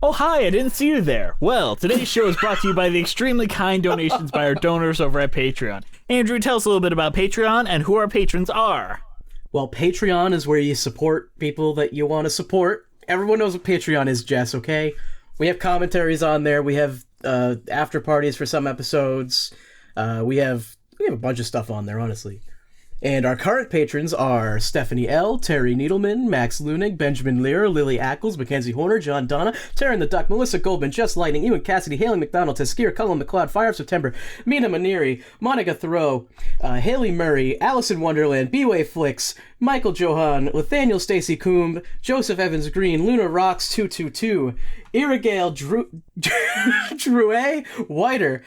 Oh, hi, I didn't see you there. Well, today's show is brought to you by the extremely kind donations by our donors over at Patreon. Andrew, tell us a little bit about Patreon and who our patrons are. Well, Patreon is where you support people that you want to support. Everyone knows what Patreon is, Jess, okay? We have commentaries on there. We have after parties for some episodes. We have a bunch of stuff on there, honestly. And our current patrons are Stephanie L., Terry Needleman, Max Lunig, Benjamin Lear, Lily Ackles, Mackenzie Horner, John Donna, Taryn the Duck, Melissa Goldman, Jess Lightning, Ewan Cassidy, Haley McDonald, Teskier, Cullen McLeod, Fire of September, Mina Maniri, Monica Thoreau, Haley Murray, Allison Wonderland, B-Way Flicks, Michael Johan, Nathaniel Stacy Coombe, Joseph Evans Green, Luna Rocks 222, Irigale Drouet Whiter.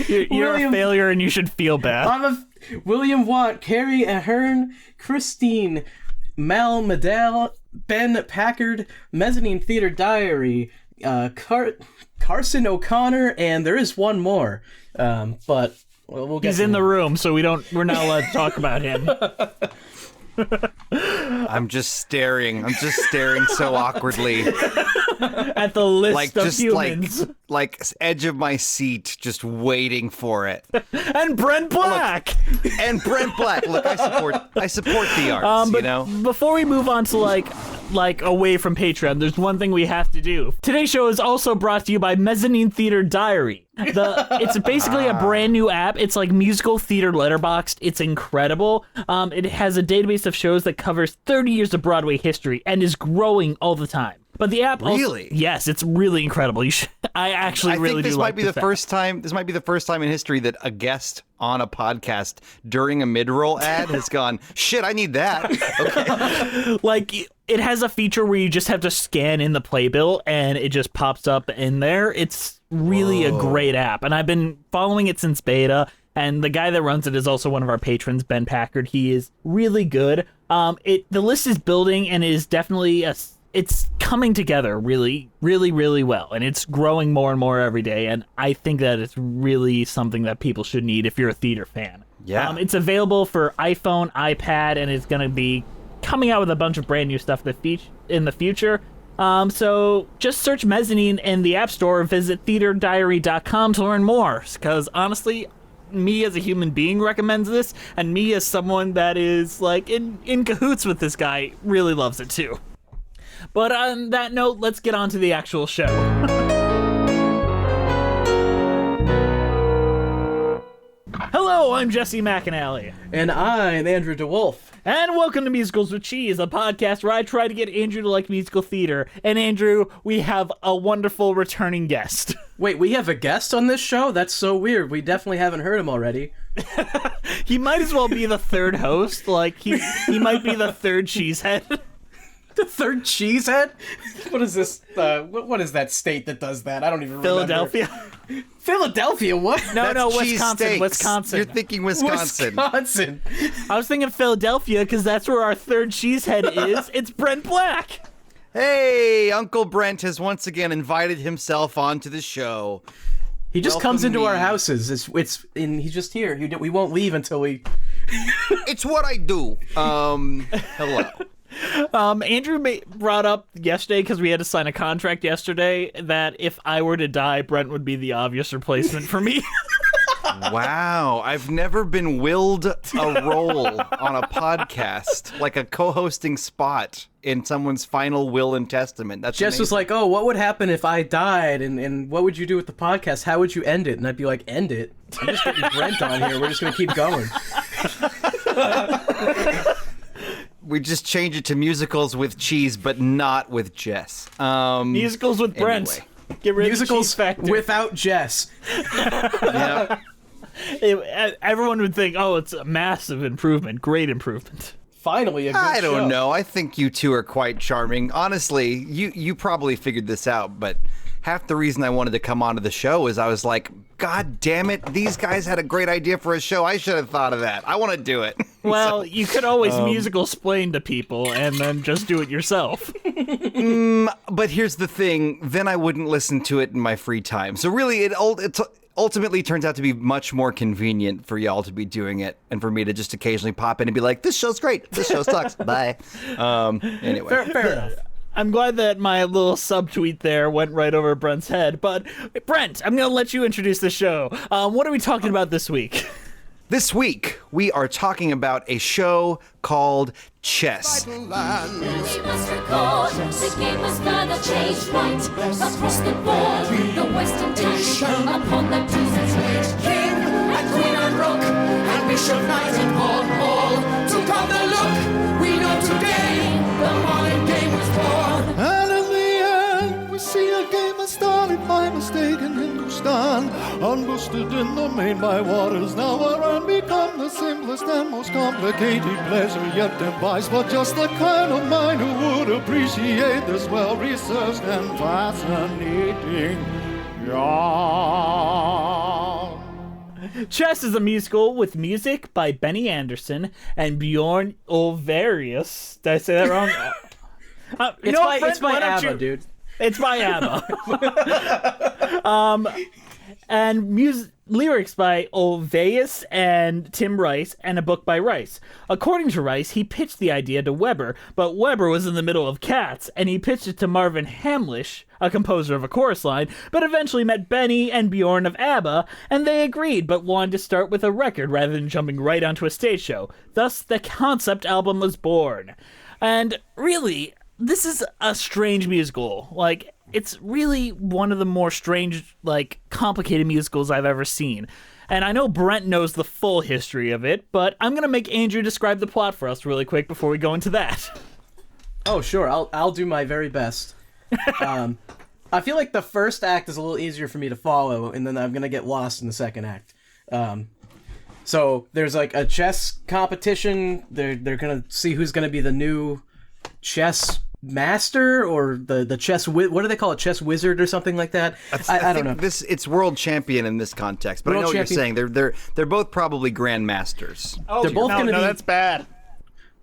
You're a failure and you should feel bad. William Watt, Carrie Ahern, Christine Mal Medell, Ben Packard, Mezzanine Theater Diary, Carson O'Connor, and there is one more. But we'll get. He's in the room, so we're not allowed to talk about him. I'm just staring so awkwardly at the list of humans. Like edge of my seat, just waiting for it. And Brent Black. Look, I support the arts, but before we move on to like away from Patreon, there's one thing we have to do. Today's show is also brought to you by Mezzanine Theater Diary. It's basically a brand new app. It's like musical theater letterboxed. It's incredible. It has a database of shows that covers 30 years of Broadway history and is growing all the time. But the app really? Yes, it's really incredible. I think this might be the first time in history that a guest on a podcast during a mid-roll ad has gone, shit, I need that. Okay. Like, it has a feature where you just have to scan in the playbill and it just pops up in there. It's really a great app, and I've been following it since beta, and the guy that runs it is also one of our patrons, Ben Packard. He is really good. The list is building, and it is definitely it's coming together really, really, really well, and it's growing more and more every day, and I think that it's really something that people should need if you're a theater fan. Yeah. It's available for iPhone, iPad, and it's going to be coming out with a bunch of brand new stuff in the future. So just search Mezzanine in the App Store, visit theaterdiary.com to learn more, because honestly, me as a human being recommends this, and me as someone that is like in cahoots with this guy really loves it too. But on that note, let's get on to the actual show. Hello, I'm Jesse McAnally. And I'm Andrew DeWolf. And welcome to Musicals with Cheese, a podcast where I try to get Andrew to like musical theater. And Andrew, we have a wonderful returning guest. Wait, we have a guest on this show? That's so weird. We definitely haven't heard him already. He might as well be the third host. Like, he might be the third cheesehead. The third cheesehead? What is this? What is that state that does that? I don't even remember. Philadelphia, what? No, Wisconsin. You're thinking Wisconsin. I was thinking Philadelphia because that's where our third cheesehead is. It's Brent Black. Hey, Uncle Brent has once again invited himself onto the show. He just comes into our houses. He's just here. We won't leave until we... It's what I do. Hello. Andrew brought up yesterday, because we had to sign a contract yesterday, that if I were to die, Brent would be the obvious replacement for me. Wow, I've never been willed a role on a podcast, like a co-hosting spot in someone's final will and testament. That's Jess amazing. was like, oh, what would happen if I died, and what would you do with the podcast? How would you end it? And I'd be like, end it? I'm just getting Brent on here. We're just going to keep going. We just change it to musicals with cheese, but not with Jess. Musicals with Brent. Anyway. Get rid musicals of the cheese factor. Without Jess. Yep. Everyone would think, oh, it's a massive improvement, great improvement. Finally, a good show. I don't know. I think you two are quite charming. Honestly, you probably figured this out, but half the reason I wanted to come onto the show is I was like, God damn it, these guys had a great idea for a show. I should have thought of that. I want to do it. Well, you could always musical-splain to people and then just do it yourself. But here's the thing. Then I wouldn't listen to it in my free time. So really, it ultimately turns out to be much more convenient for y'all to be doing it and for me to just occasionally pop in and be like, this show's great. This show sucks. Bye. Anyway. Fair enough. I'm glad that my little subtweet there went right over Brent's head. But Brent, I'm going to let you introduce the show. What are we talking about this week? This week, we are talking about a show called Chess. We must record the game was gonna change right across the board. The Western touch upon the pieces rich. King and Queen and Rook and Bishop, Knight and Pawn all took on the look. We know today the modern game was born. And in the end, we see a game that started by mistake in Hindustan, unboosted in the main by waters, now and become the simplest and most complicated pleasure yet devised. But just the kind of mind who would appreciate this well-researched and fascinating yarn. Chess is a musical with music by Benny Anderson and Bjorn Ulvaeus. Did I say that wrong? It's by ABBA, dude. It's by ABBA. And lyrics by Ulvaeus and Tim Rice, and a book by Rice. According to Rice, he pitched the idea to Weber, but Weber was in the middle of Cats, and he pitched it to Marvin Hamlish, a composer of a chorus line, but eventually met Benny and Bjorn of ABBA, and they agreed, but wanted to start with a record rather than jumping right onto a stage show. Thus, the concept album was born. And really, this is a strange musical. Like, it's really one of the more strange, like, complicated musicals I've ever seen. And I know Brent knows the full history of it, but I'm going to make Andrew describe the plot for us really quick before we go into that. Oh, sure. I'll do my very best. I feel like the first act is a little easier for me to follow, and then I'm going to get lost in the second act. So there's, like, a chess competition. They're going to see who's going to be the new chess master or the chess what do they call it, chess wizard or something like that. I don't know. It's world champion in this context, but I know what you're saying. They're both probably grandmasters. Oh, they're both gonna be, that's bad.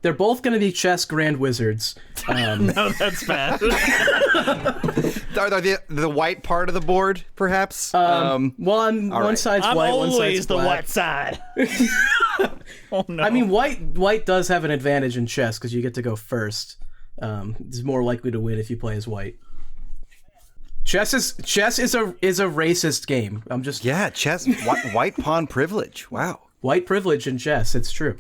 They're both going to be chess grand wizards. No, that's bad. Are they the white part of the board, perhaps? Well, one side's white, one side's always the black. white side. Oh no. I mean, white does have an advantage in chess because you get to go first. Is more likely to win if you play as white. Chess is a racist game. Chess. White pawn privilege. Wow. White privilege in chess. It's true.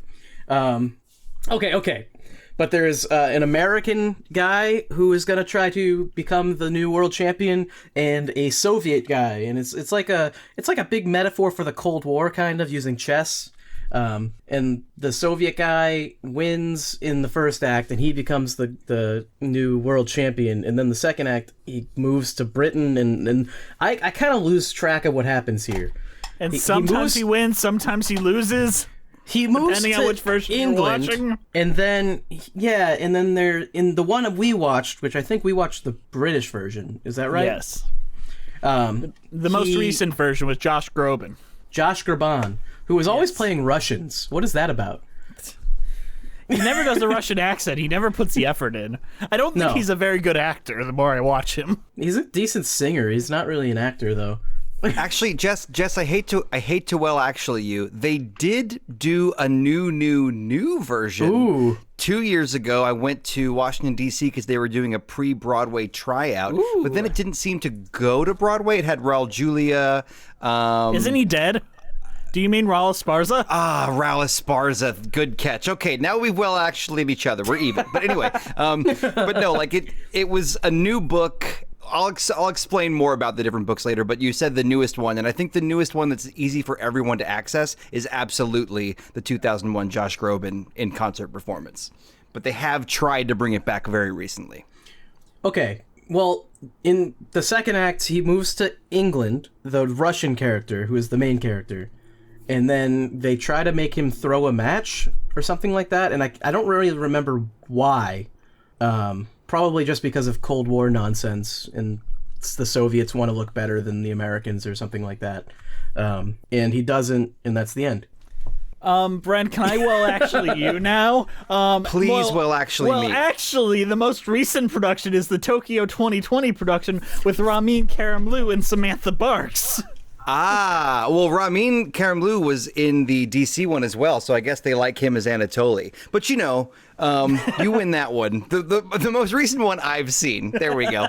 Okay. But there's an American guy who is going to try to become the new world champion, and a Soviet guy, and it's like a big metaphor for the Cold War, kind of, using chess. And the Soviet guy wins in the first act, and he becomes the new world champion. And then the second act, he moves to Britain, and I kind of lose track of what happens here. And sometimes he wins, sometimes he loses. He moves depending to on which version England, you're watching. and then they're in the one we watched, which I think we watched the British version. Is that right? Yes. The most recent version was Josh Groban. Josh Groban, who was always playing Russians. What is that about? He never does a Russian accent. He never puts the effort in. I don't think he's a very good actor the more I watch him. He's a decent singer. He's not really an actor, though. Actually, Jess, I hate to actually you. They did do a new version. Ooh. 2 years ago, I went to Washington, D.C. because they were doing a pre-Broadway tryout. Ooh. But then it didn't seem to go to Broadway. It had Raul Julia. Isn't he dead? Do you mean Raul Esparza? Raul Esparza. Good catch. Okay, now we've well actually each other. We're even. But anyway, but no, like it was a new book. I'll explain more about the different books later, but you said the newest one, and I think the newest one that's easy for everyone to access is absolutely the 2001 Josh Groban in concert performance. But they have tried to bring it back very recently. Okay, well, in the second act, he moves to England, the Russian character, who is the main character, and then they try to make him throw a match or something like that, and I don't really remember why. Probably just because of Cold War nonsense, and the Soviets want to look better than the Americans or something like that. And he doesn't, and that's the end. Brent, can I actually you now? Please me. Actually, the most recent production is the Tokyo 2020 production with Ramin Karimloo and Samantha Barks. Well, Ramin Karimloo was in the DC one as well, so I guess they like him as Anatoly. But You win that one. The most recent one I've seen. There we go.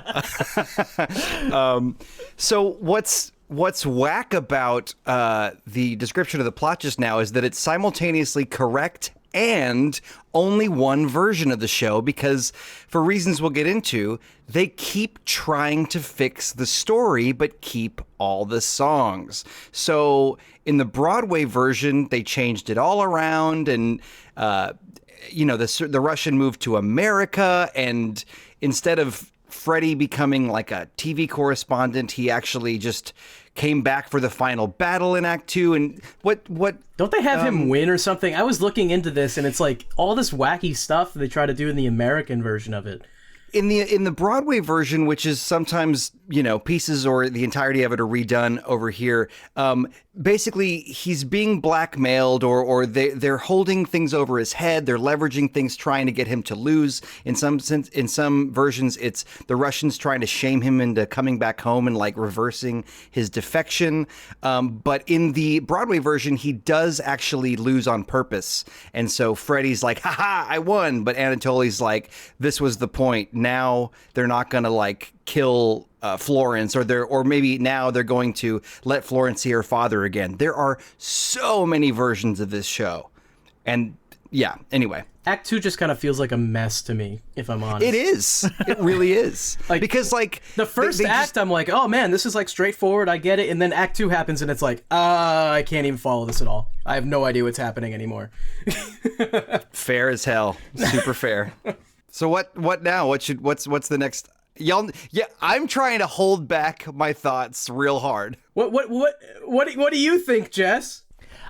So what's whack about the description of the plot just now is that it's simultaneously correct and only one version of the show, because for reasons we'll get into, they keep trying to fix the story but keep all the songs. So in the Broadway version, they changed it all around, and the Russian moved to America, and instead of Freddie becoming like a TV correspondent, he actually just came back for the final battle in Act 2. And what don't they have him win or something? I was looking into this, and it's like all this wacky stuff they try to do in the American version of it. In the Broadway version, which is sometimes, pieces or the entirety of it are redone over here, basically he's being blackmailed or they're holding things over his head. They're leveraging things, trying to get him to lose. In some versions, it's the Russians trying to shame him into coming back home and like reversing his defection. But in the Broadway version, he does actually lose on purpose. And so Freddie's like, haha, I won. But Anatoly's like, this was the point. Now they're not going to like kill Florence, or maybe now they're going to let Florence see her father again. There are so many versions of this show. And yeah, anyway. Act 2 just kind of feels like a mess to me, if I'm honest. It is. It really is. Because like the first act, I'm like, oh man, this is like straightforward. I get it. And then Act 2 happens and it's like, I can't even follow this at all. I have no idea what's happening anymore. Fair as hell. Super fair. So what now? What's the next? I'm trying to hold back my thoughts real hard. What do you think, Jess?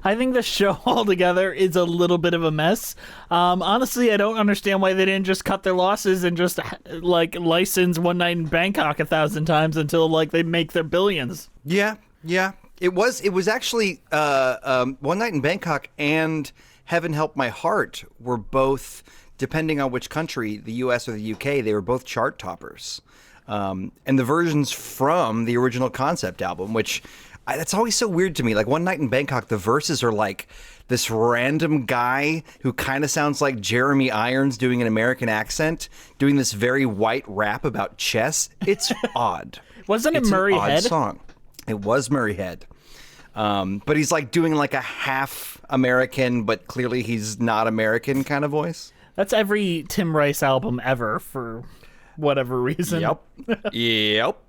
I think the show altogether is a little bit of a mess. Honestly, I don't understand why they didn't just cut their losses and just like license One Night in Bangkok 1,000 times until like they make their billions. Yeah. It was actually One Night in Bangkok and Heaven Help My Heart were both, depending on which country, the US or the UK, they were both chart toppers. And the versions from the original concept album, which that's always so weird to me. Like One Night in Bangkok, the verses are like this random guy who kind of sounds like Jeremy Irons doing an American accent, doing this very white rap about chess. It's odd. Wasn't it Murray Head? Head? Song. It was Murray Head. But he's like doing like a half American, but clearly he's not American kind of voice. That's every Tim Rice album ever for whatever reason. Yep.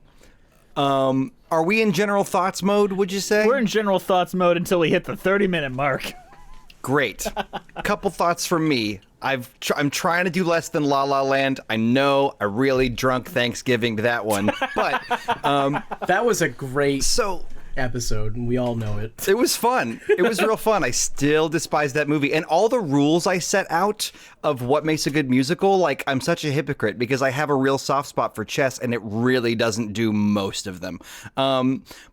Are we in general thoughts mode, would you say? We're in general thoughts mode until we hit the 30-minute mark. Great. Couple thoughts from me. I'm trying to do less than La La Land. I know I really drunk Thanksgiving to that one, but that was a great episode, and we all know it. It was fun. It was real fun. I still despise that movie. And all the rules I set out of what makes a good musical, like, I'm such a hypocrite because I have a real soft spot for chess, and it really doesn't do most of them.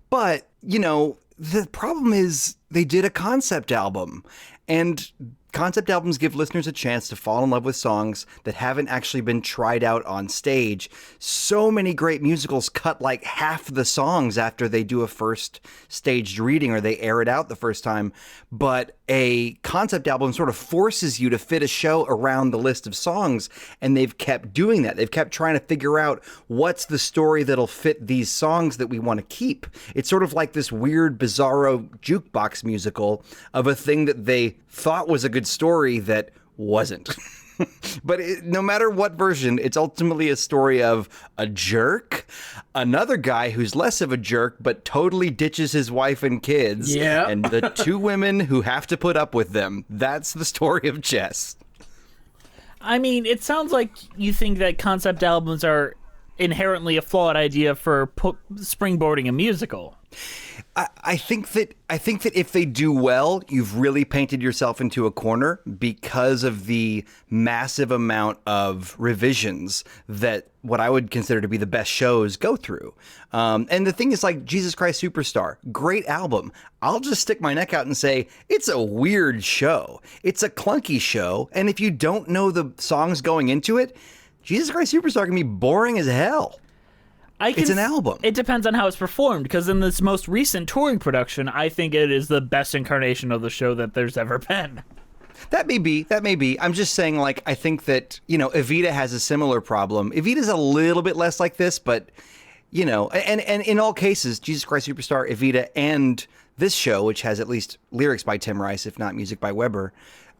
But, the problem is they did a concept album, and concept albums give listeners a chance to fall in love with songs that haven't actually been tried out on stage. So many great musicals cut like half the songs after they do a first staged reading or they air it out the first time. But a concept album sort of forces you to fit a show around the list of songs, and they've kept doing that. They've kept trying to figure out what's the story that'll fit these songs that we want to keep. It's sort of like this weird, bizarro jukebox musical of a thing that they thought was a good story that wasn't. But no matter what version, it's ultimately a story of a jerk, another guy who's less of a jerk but totally ditches his wife and kids, and the two women who have to put up with them. That's the story of Jess. I mean, it sounds like you think that concept albums are inherently a flawed idea for springboarding a musical. I think that if they do well, you've really painted yourself into a corner because of the massive amount of revisions that what I would consider to be the best shows go through. And the thing is, like, Jesus Christ Superstar, great album. I'll just stick my neck out and say, it's a weird show. It's a clunky show. And if you don't know the songs going into it, Jesus Christ Superstar can be boring as hell. It's an album. It depends on how it's performed, because in this most recent touring production, I think it is the best incarnation of the show that there's ever been. That may be. I'm just saying, like, I think that, Evita has a similar problem. Evita's a little bit less like this, but, and in all cases, Jesus Christ Superstar, Evita, and this show, which has at least lyrics by Tim Rice, if not music by Weber,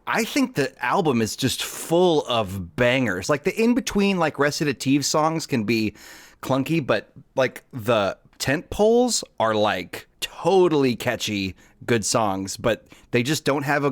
I think the album is just full of bangers. Like, the in-between, like, recitative songs can be clunky, but, like, the tent poles are, like, totally catchy, good songs, but they just don't have a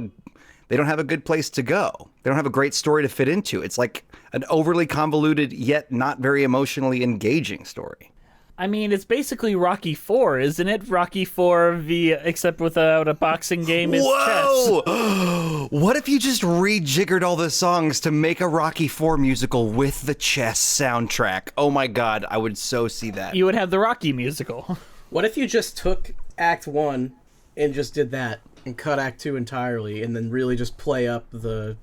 good place to go. They don't have a great story to fit into. It's like an overly convoluted yet not very emotionally engaging story. I mean, it's basically Rocky 4, isn't it? Rocky 4 except without a boxing game is chess. Whoa! What if you just rejiggered all the songs to make a Rocky 4 musical with the chess soundtrack? Oh my god, I would so see that. You would have the Rocky musical. What if you just took Act 1 and just did that and cut Act 2 entirely and then really just play up the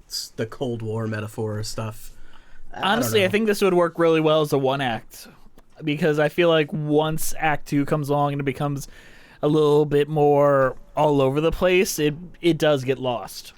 Cold War metaphor stuff? Honestly, I think this would work really well as a one act. Because I feel like once Act 2 comes along and it becomes a little bit more all over the place, it does get lost.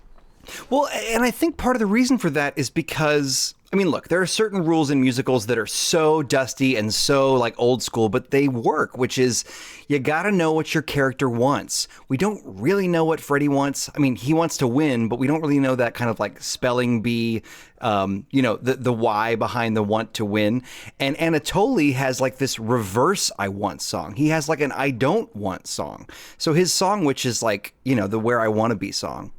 Well, and I think part of the reason for that is because, I mean, look, there are certain rules in musicals that are so dusty and so, like, old school, but they work, which is you gotta know what your character wants. We don't really know what Freddie wants. I mean, he wants to win, but we don't really know that kind of, like, spelling bee, the why behind the want to win. And Anatoly has, like, this reverse I want song. He has, like, an I don't want song. So his song, which is, like, the Where I Wanna Be song,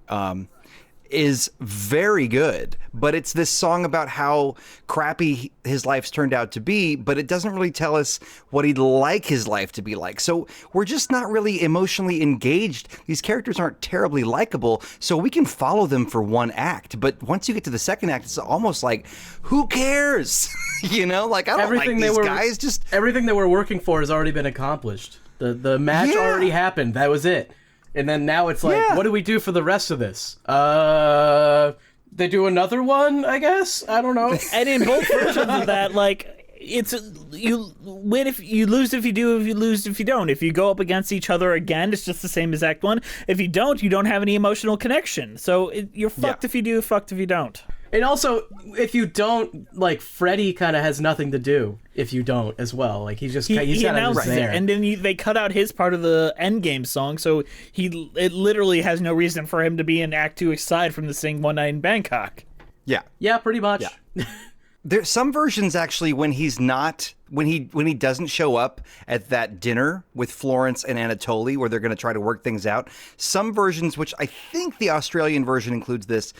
is very good, but it's this song about how crappy his life's turned out to be, but it doesn't really tell us what he'd like his life to be like. So we're just not really emotionally engaged. These characters aren't terribly likable, so we can follow them for one act, but once you get to the second act, it's almost like, who cares? Like, I don't like these guys. Just everything they were working for has already been accomplished. The match already happened. That was it. And then now it's like, what do we do for the rest of this? They do another one, I guess? I don't know. And in both versions of that, like, it's you win if you lose if you do, if you lose if you don't. If you go up against each other again, it's just the same as Act 1. If you don't have any emotional connection. So you're fucked if you do, fucked if you don't. And also, if you don't, like, Freddie kind of has nothing to do if you don't as well. Like, he's kind of just there. And then they cut out his part of the Endgame song, so it literally has no reason for him to be in Act 2 aside from the sing One Night in Bangkok. Yeah. Yeah, pretty much. Yeah. There's some versions, actually, when he doesn't show up at that dinner with Florence and Anatoly, where they're going to try to work things out. Some versions, which I think the Australian version includes this,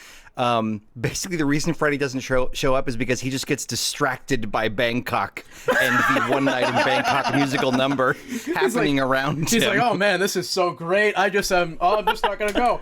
basically the reason Freddie doesn't show up is because he just gets distracted by Bangkok and the One Night in Bangkok musical number happening around him. He's like, oh man, this is so great. I'm just not going to go.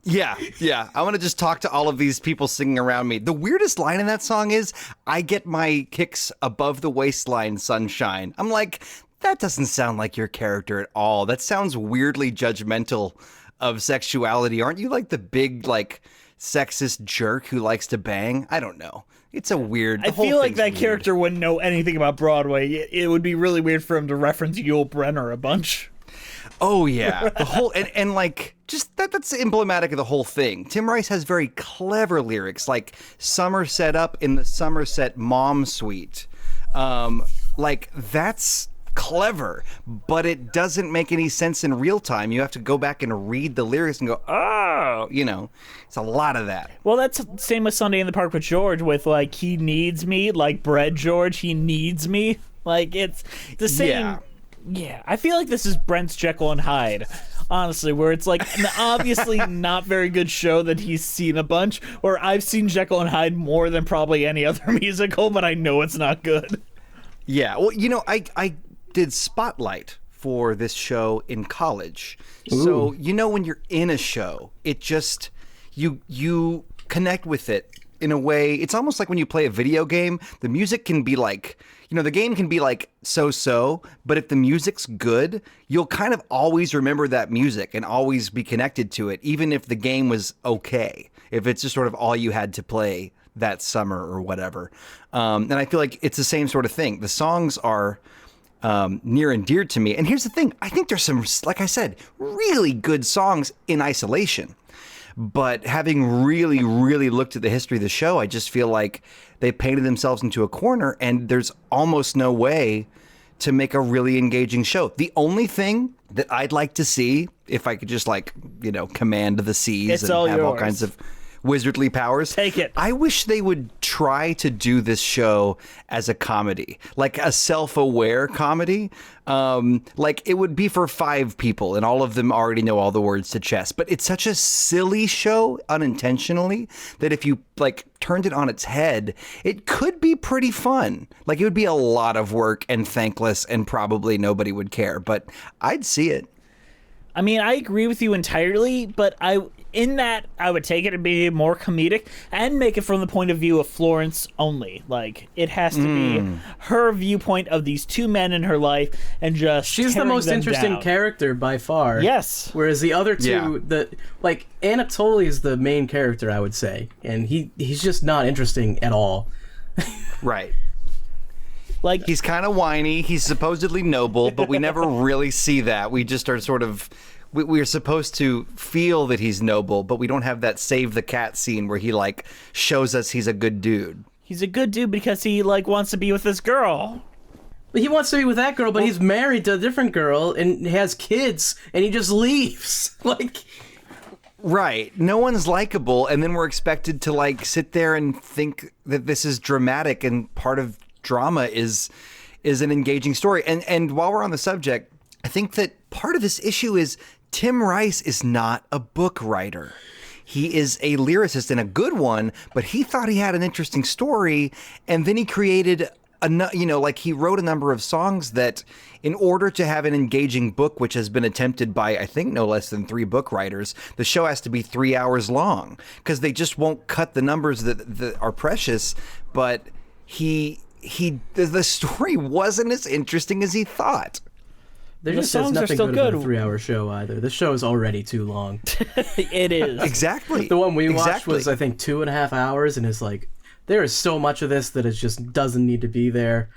Yeah. I want to just talk to all of these people singing around me. The weirdest line in that song is, I get my kicks above the waistline, sunshine. I'm like, that doesn't sound like your character at all. That sounds weirdly judgmental of sexuality. Aren't you like the big, like, sexist jerk who likes to bang? I don't know. It's a weird... I feel like that character wouldn't know anything about Broadway. It would be really weird for him to reference Yul Brynner a bunch. Oh, yeah. The whole... And like, just that's emblematic of the whole thing. Tim Rice has very clever lyrics, like Somerset up in the Somerset Mom Suite. Like, that's clever, but it doesn't make any sense in real time. You have to go back and read the lyrics and go, oh, it's a lot of that. Well, that's same with Sunday in the Park with George, with, like, he needs me, like Bread George, he needs me. Like, it's the same... Yeah, I feel like this is Brent's Jekyll and Hyde, honestly, where it's like an obviously not very good show that he's seen a bunch, or I've seen Jekyll and Hyde more than probably any other musical, but I know it's not good. Yeah, well, I did Spotlight for this show in college. Ooh. So, when you're in a show, it just, you connect with it in a way. It's almost like when you play a video game, the music can be like, the game can be like so-so, but if the music's good, you'll kind of always remember that music and always be connected to it, even if the game was okay, if it's just sort of all you had to play that summer or whatever. And I feel like it's the same sort of thing. The songs are near and dear to me. And here's the thing. I think there's some, like I said, really good songs in isolation. But having really, really looked at the history of the show, I just feel like they painted themselves into a corner, and there's almost no way to make a really engaging show. The only thing that I'd like to see, if I could just command the seas and have all kinds of wizardly powers. Take it. I wish they would try to do this show as a comedy, like a self-aware comedy. Like it would be for 5 people and all of them already know all the words to chess. But it's such a silly show unintentionally that if you turned it on its head, it could be pretty fun. Like it would be a lot of work and thankless and probably nobody would care, but I'd see it. I mean, I agree with you entirely, but I would take it to be more comedic and make it from the point of view of Florence only. Like, it has to be her viewpoint of these 2 men in her life and just she's the most interesting down. Character by far. Yes. Whereas the other two, Anatoly is the main character, I would say, and he's just not interesting at all. Right. Like, he's kind of whiny. He's supposedly noble, but we never really see that. We just are sort of... We're supposed to feel that he's noble, but we don't have that save the cat scene where he shows us he's a good dude. He's a good dude because he wants to be with this girl. He wants to be with that girl, but he's married to a different girl and has kids, and he just leaves. Right. No one's likable, and then we're expected to sit there and think that this is dramatic, and part of drama is an engaging story. And while we're on the subject, I think that part of this issue is Tim Rice is not a book writer. He is a lyricist and a good one, but he thought he had an interesting story, and then he created he wrote a number of songs that, in order to have an engaging book, which has been attempted by, I think, no less than 3 book writers, the show has to be 3 hours long because they just won't cut the numbers that are precious. But the story wasn't as interesting as he thought. There just songs says are nothing still good about good. a 3-hour show either. This show is already too long. It is. Exactly. The one we watched was, I think, 2.5 hours, and it's there is so much of this that it just doesn't need to be there.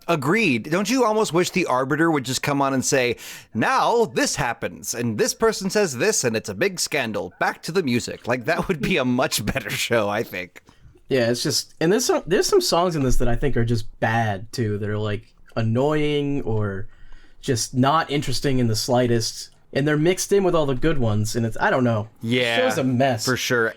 Agreed. Don't you almost wish the Arbiter would just come on and say, now this happens, and this person says this, and it's a big scandal. Back to the music. That would be a much better show, I think. Yeah, it's just... And there's some songs in this that I think are just bad, too. That are, annoying or just not interesting in the slightest. And they're mixed in with all the good ones, and I don't know. Yeah, the show's a mess for sure.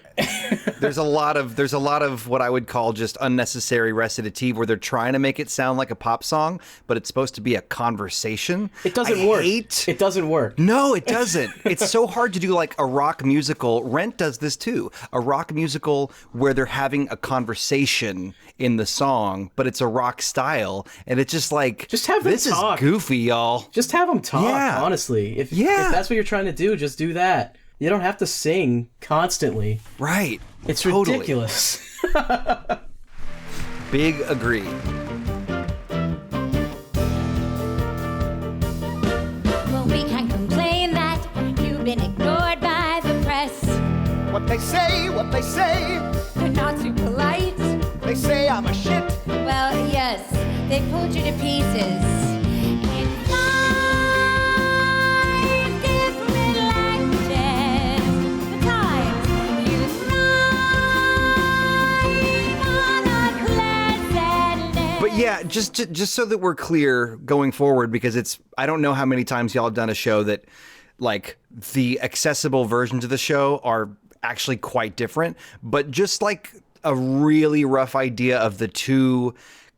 There's a lot of what I would call just unnecessary recitative where they're trying to make it sound like a pop song, but it's supposed to be a conversation. It doesn't work. It doesn't work. No, it doesn't. It's so hard to do a rock musical. Rent does this too. A rock musical where they're having a conversation in the song, but it's a rock style, and it's just have them this talk. Is goofy, y'all. Just have them talk. Yeah. Honestly, if that's what you're trying to do, just do that. You don't have to sing constantly. Right. It's totally ridiculous. Big agree. Well, we can complain that you've been ignored by the press. What they say, They're not too polite. they say I'm a shit. Well, yes, they pulled you to pieces. In 5 different languages, the times you thrive on unpleasantness. But yeah, just so that we're clear going forward, because I don't know how many times y'all have done a show that the accessible versions of the show are actually quite different, but just a really rough idea of the 2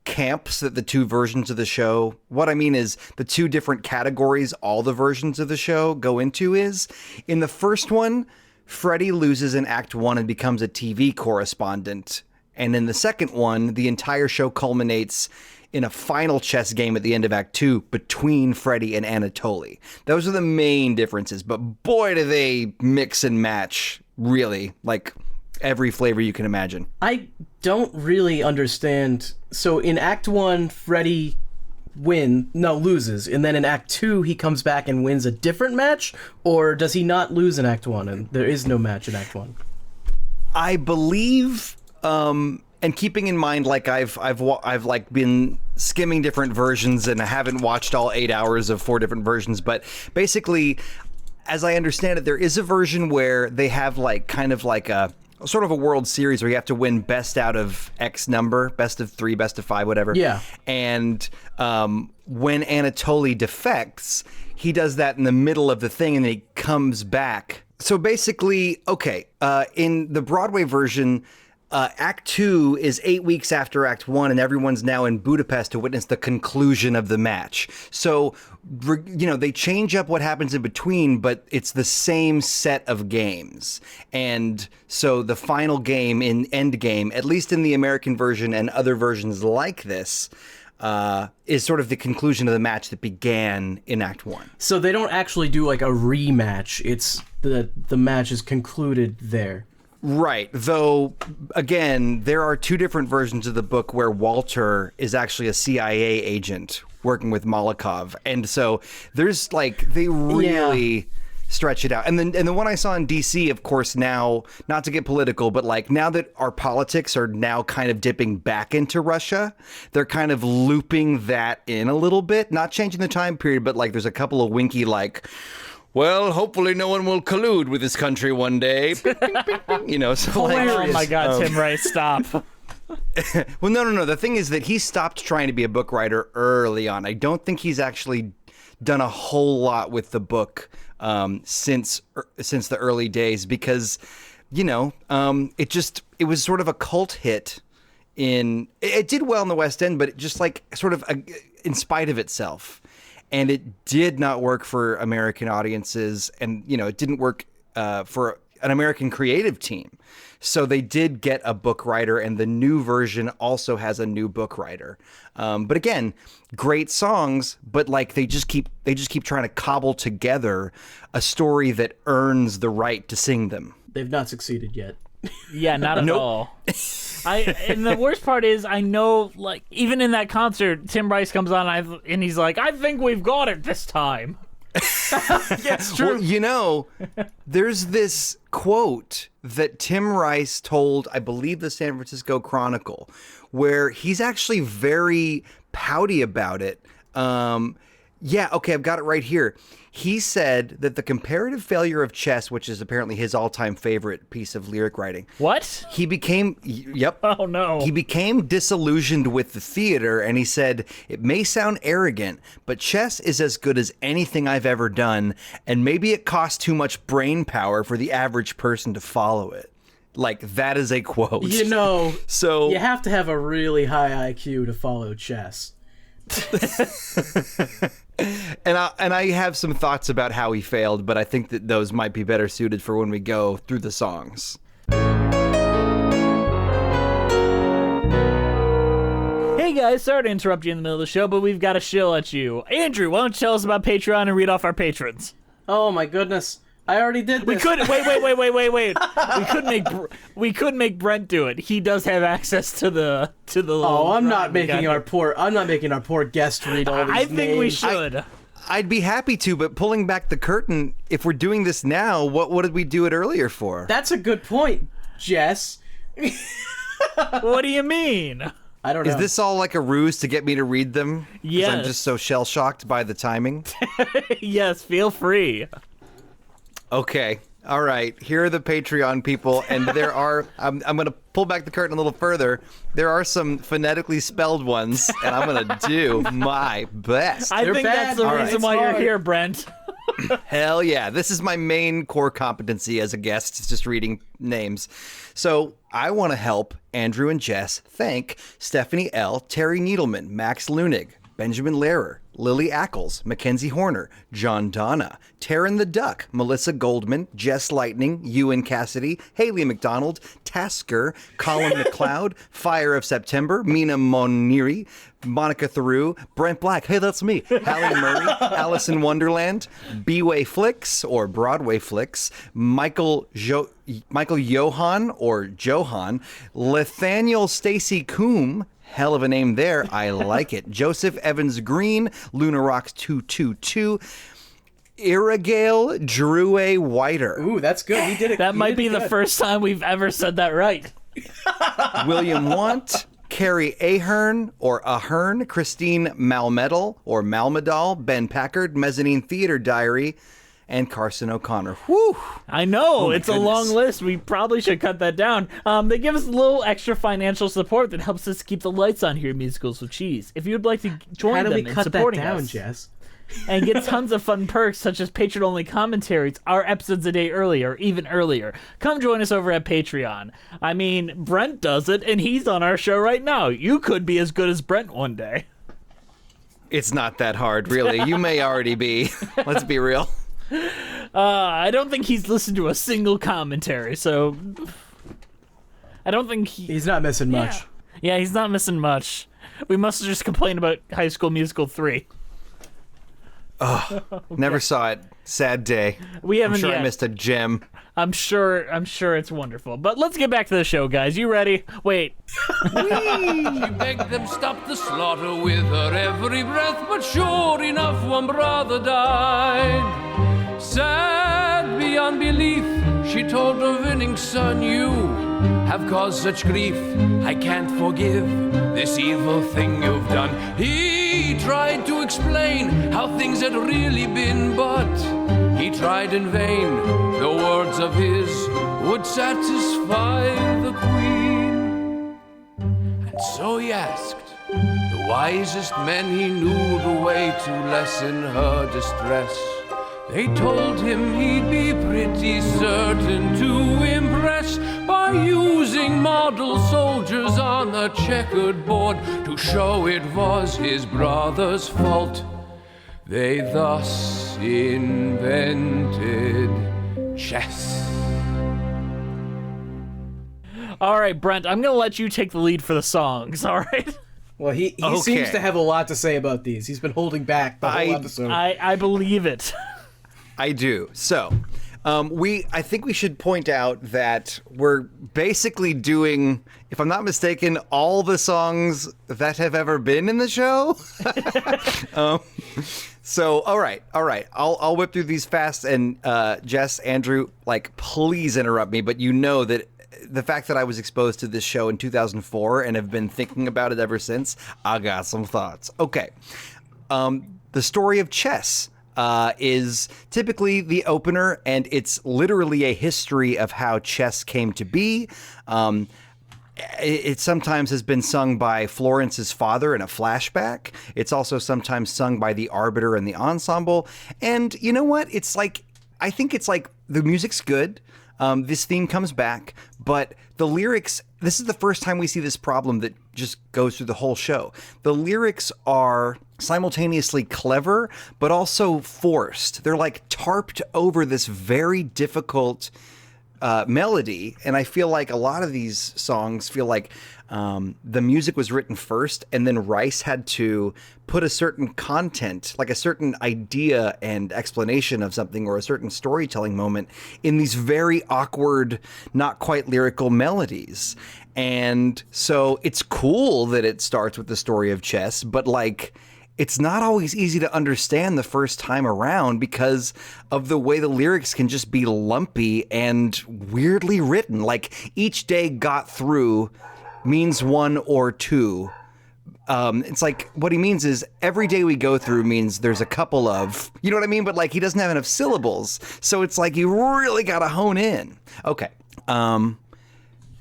camps that the 2 versions of the show, what I mean is the 2 different categories all the versions of the show go into is, in the first one, Freddie loses in Act 1 and becomes a TV correspondent. And in the second one, the entire show culminates in a final chess game at the end of Act 2 between Freddie and Anatoly. Those are the main differences, but boy, do they mix and match, really, every flavor you can imagine. I don't really understand. So in Act 1, Freddie loses, and then in Act 2 he comes back and wins a different match, or does he not lose in Act 1 and there is no match in Act 1? I believe, and keeping in mind, I've been skimming different versions and I haven't watched all 8 hours of 4 different versions, but basically as I understand it, there is a version where they have like kind of like a sort of a World Series where you have to win best out of X number, best of 3, best of 5, whatever. Yeah. And when Anatoly defects, he does that in the middle of the thing and then he comes back. So basically, okay, in the Broadway version, Act 2 is 8 weeks after Act 1, and everyone's now in Budapest to witness the conclusion of the match. So, they change up what happens in between, but it's the same set of games. And so the final game in Endgame, at least in the American version and other versions like this, is sort of the conclusion of the match that began in Act 1. So they don't actually do like a rematch. It's the match is concluded there. Right. Though, again, there are 2 different versions of the book where Walter is actually a CIA agent working with Molotov. And so there's like, they really stretch it out. And then the one I saw in DC, of course, now, not to get political, but like now that our politics are now kind of dipping back into Russia, they're kind of looping that in a little bit, not changing the time period, but like there's a couple of winky like, well, hopefully no one will collude with this country one day. So like, Oh my God, Tim Rice, stop. well, no. The thing is that he stopped trying to be a book writer early on. I don't think he's actually done a whole lot with the book since the early days because, it was sort of a cult hit. It did well in the West End, but it just like sort of in spite of itself. And it did not work for American audiences, and it didn't work for an American creative team. So they did get a book writer, and the new version also has a new book writer. But again, great songs, but like they just keep trying to cobble together a story that earns the right to sing them. They've not succeeded yet. Yeah, not at all. And the worst part is, I know, like, even in that concert, Tim Rice comes on and he's like, I think we've got it this time. It's true. Well, there's this quote that Tim Rice told, I believe, the San Francisco Chronicle, where he's actually very pouty about it. I've got it right here. He said that the comparative failure of chess, which is apparently his all-time favorite piece of lyric writing. What? He became, Oh, no. He became disillusioned with the theater, and he said, it may sound arrogant, but chess is as good as anything I've ever done, and maybe it costs too much brain power for the average person to follow it. Like, that is a quote. So you have to have a really high IQ to follow chess. And I have some thoughts about how he failed, but I think that those might be better suited for when we go through the songs. Hey guys, sorry to interrupt you in the middle of the show, but we've got a shill at you. Andrew, why don't you tell us about Patreon and read off our patrons? Oh my goodness. I already did this. We could wait. We could make Brent do it. He does have access to the. Oh, I'm not making our poor guest read all these I think names. we should. I'd be happy to, but pulling back the curtain, if we're doing this now, what did we do it earlier for? That's a good point, Jess. What do you mean? I don't know. Is this all like a ruse to get me to read them? 'Cause Yes. I'm just so shell-shocked by the timing. Yes, feel free. Okay. All right. Here are the Patreon people, and there are. I'm going to pull back the curtain a little further. There are some phonetically spelled ones, and I'm going to do my best. I think that's the All reason right. why It's you're hard. here, Brent. Hell yeah. This is my main core competency as a guest. It's just reading names. So I want to help Andrew and Jess thank Stephanie L., Terry Needleman, Max Lunig, Benjamin Lehrer, Lily Ackles, Mackenzie Horner, John Donna, Taryn the Duck, Melissa Goldman, Jess Lightning, Ewan Cassidy, Haley McDonald, Tasker, Colin McLeod, Fire of September, Mina Moniri, Monica Theroux, Brent Black, hey, that's me, Hallie Murray, Alice in Wonderland, B-Way Flicks, or Broadway Flicks, Michael Johan, or Johan, Lethaniel Stacy Coombe, hell of a name there. I like it. Joseph Evans Green, Luna Rocks 222, Irrigale Drew Whiter, Ooh, that's good. He did it. That he might did be it the good. first time we've ever said that right. William Want, Carrie Ahern, or Ahern, Christine Malmedal, or Malmedal, Ben Packard, Mezzanine Theater Diary, and Carson O'Connor. Whew! I know, my it's a goodness. long list. We probably should cut that down. They give us a little extra financial support that helps us keep the lights on here at Musicals with Cheese. If you'd like to join How do them we in cut that supporting down, us Jess? and get tons of fun perks such as patron-only commentaries, our episodes a day earlier, even earlier, come join us over at Patreon. I mean, Brent does it, and he's on our show right now. You could be as good as Brent one day. It's not that hard, really. You may already be. Let's be real. I don't think he's listened to a single commentary, so I don't think He's not missing much. Yeah, he's not missing much. We must have just complained about High School Musical 3. Never saw it. Sad day. We haven't I'm sure yet. I missed a gem. I'm sure it's wonderful. But let's get back to the show, guys. You ready? Wait. She begged them stop the slaughter with her every breath, but sure enough, one brother died. Sad beyond belief, she told her winning son, you have caused such grief. I can't forgive this evil thing you've done. He tried to explain how things had really been, but he tried in vain. The words of his would satisfy the queen. And so he asked the wisest men he knew the way to lessen her distress. They told him he'd be pretty certain to impress by using model soldiers on the checkered board to show it was his brother's fault. They thus invented chess. All right, Brent, I'm going to let you take the lead for the songs, all right? Well, he Okay. seems to have a lot to say about these. He's been holding back the whole episode. I believe it. I do. So, I think we should point out that we're basically doing, if I'm not mistaken, all the songs that have ever been in the show. So, all right. I'll whip through these fast, and Jess, Andrew, please interrupt me. But you know that the fact that I was exposed to this show in 2004 and have been thinking about it ever since, I got some thoughts. Okay. The story of chess is typically the opener, and it's literally a history of how chess came to be. It sometimes has been sung by Florence's father in a flashback. It's also sometimes sung by the arbiter and the ensemble. And you know what? I think it's the music's good. This theme comes back, but the lyrics, this is the first time we see this problem that just goes through the whole show. The lyrics are simultaneously clever, but also forced. They're tarped over this very difficult melody, and I feel like a lot of these songs feel like the music was written first, and then Rice had to put a certain content, like a certain idea and explanation of something or a certain storytelling moment in these very awkward, not quite lyrical melodies. And so it's cool that it starts with the story of chess, but it's not always easy to understand the first time around because of the way the lyrics can just be lumpy and weirdly written. Each day got through means 1 or 2. It's what he means is every day we go through means there's a couple of, you know what I mean? But he doesn't have enough syllables. So it's you really got to hone in. Okay.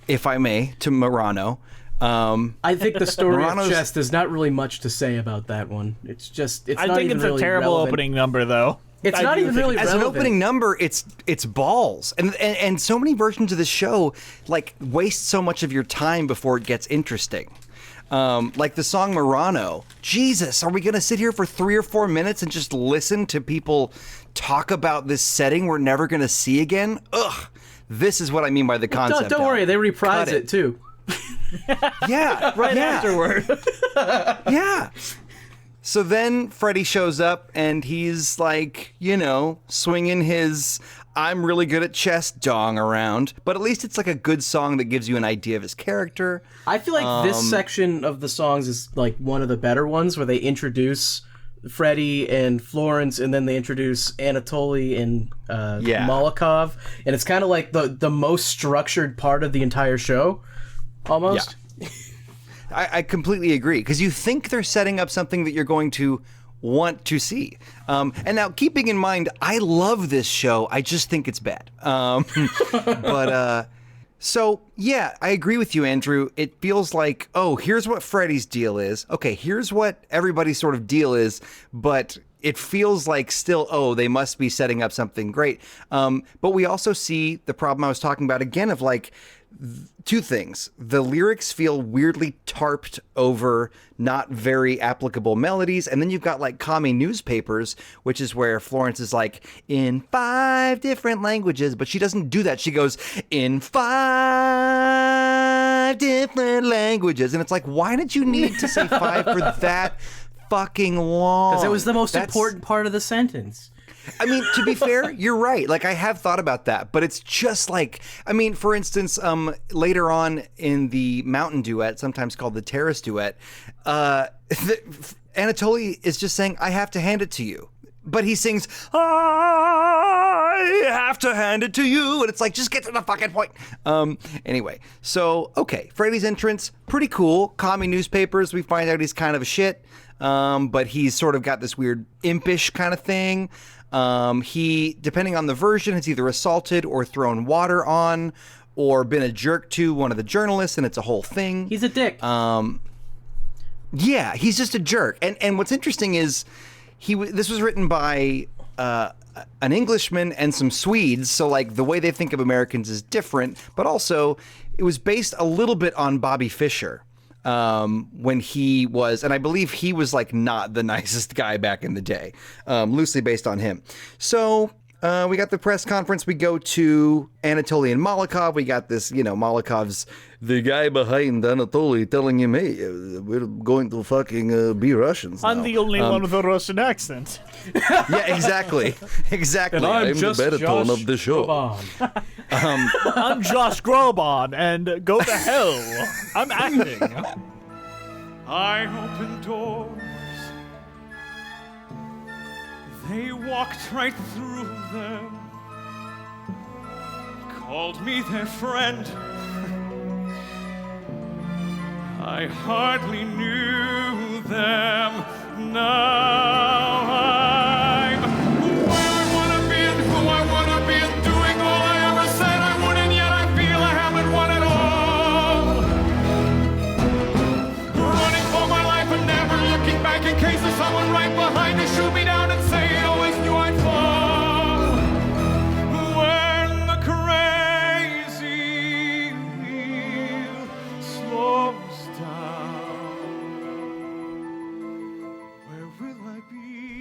If I may, to Murano. I think the story Murano's- of chess, there's not really much to say about that one. It's I not think even it's really a terrible relevant. opening number, though. It's I not do even think really As an relevant. opening number, it's balls, and so many versions of the show waste so much of your time before it gets interesting. The song Murano. Jesus, are we gonna sit here for 3 or 4 minutes and just listen to people talk about this setting we're never gonna see again? Ugh. This is what I mean by the concept. Don't worry, they reprise Cut it too. Yeah, Right yeah. afterward. Yeah. So then Freddie shows up and he's swinging his I'm really good at chess dong around. But at least it's a good song that gives you an idea of his character. I feel like this section of the songs is one of the better ones where they introduce Freddie and Florence, and then they introduce Anatoly and Molokov, and it's kind of the most structured part of the entire show, almost. I completely agree, because you think they're setting up something that you're going to want to see. And now, keeping in mind, I love this show. I just think it's bad. So, yeah, I agree with you, Andrew. It feels like, oh, here's what Freddy's deal is. Okay, here's what everybody's sort of deal is. But it feels like still, oh, they must be setting up something great. But we also see the problem I was talking about again of like, two things. The lyrics feel weirdly tarped over not very applicable melodies. And then you've got like commie newspapers, which is where Florence is like, in 5 different languages. But she doesn't do that. She goes, in 5 different languages. And it's like, why did you need to say 5 for that fucking long? Because it was the most important part of the sentence. I mean, to be fair, you're right. Like, I have thought about that, but it's just like, I mean, for instance, later on in the mountain duet, sometimes called the terrace duet, Anatoly is just saying, I have to hand it to you. But he sings, I have to hand it to you. And it's like, just get to the fucking point. Anyway, so, okay. Freddy's entrance, pretty cool. Commie newspapers, we find out he's kind of a shit. But he's sort of got this weird impish kind of thing. He, depending on the version, has either assaulted or thrown water on or been a jerk to one of the journalists, and it's a whole thing. He's a dick. Yeah, he's just a jerk. And what's interesting is this was written by an Englishman and some Swedes, so like the way they think of Americans is different, but also it was based a little bit on Bobby Fischer. When he was, and I believe he was like not the nicest guy back in the day, loosely based on him. So we got the press conference. We go to Anatoly and Malakov. We got this, Malakov's the guy behind Anatoly telling him, hey, we're going to fucking be Russians now. I'm the only one with a Russian accent. Yeah, exactly. And I'm just the baritone Josh of the show. I'm Josh Groban, and go to hell. I'm acting. I opened doors. They walked right through them. Called me their friend. I hardly knew them. Now I'm where I wanna be and who I wanna be and doing all I ever said I would, and yet I feel I haven't won it all. Running for my life and never looking back in case there's someone right behind to shoot me down and say I always knew I'd fall. When the crazy wheel slows down, where will I be?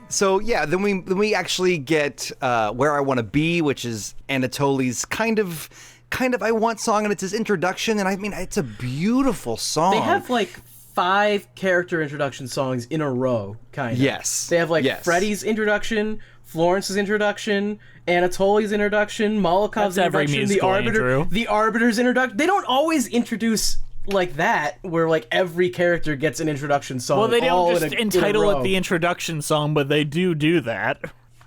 So yeah, then we actually get Where I Want to Be, which is Anatoly's kind of I Want song, and it's his introduction, and I mean, it's a beautiful song. They have like 5 character introduction songs in a row, kind of. Yes. They have like Yes. Freddy's introduction, Florence's introduction, Anatoly's introduction, Malakov's That's every introduction, musical, Andrew. the Arbiter's introduction. They don't always introduce like that, where like every character gets an introduction song. Well, they all don't just in a entitle row. it the introduction song, but they do that.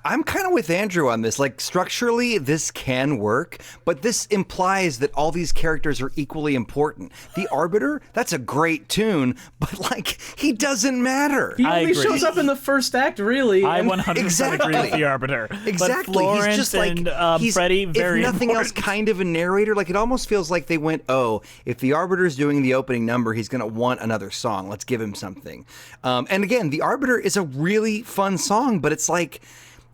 I'm kind of with Andrew on this. Like, structurally, this can work, but this implies that all these characters are equally important. The Arbiter, that's a great tune, but, like, he doesn't matter. He I only agree. shows up in the first act, really. I and- 100% agree with the Arbiter. Exactly. But Florence he's just like, and Freddy, very if nothing else, important. kind of a narrator. Like, it almost feels like they went, oh, if the Arbiter's doing the opening number, he's going to want another song. Let's give him something. And again, the Arbiter is a really fun song, but it's like,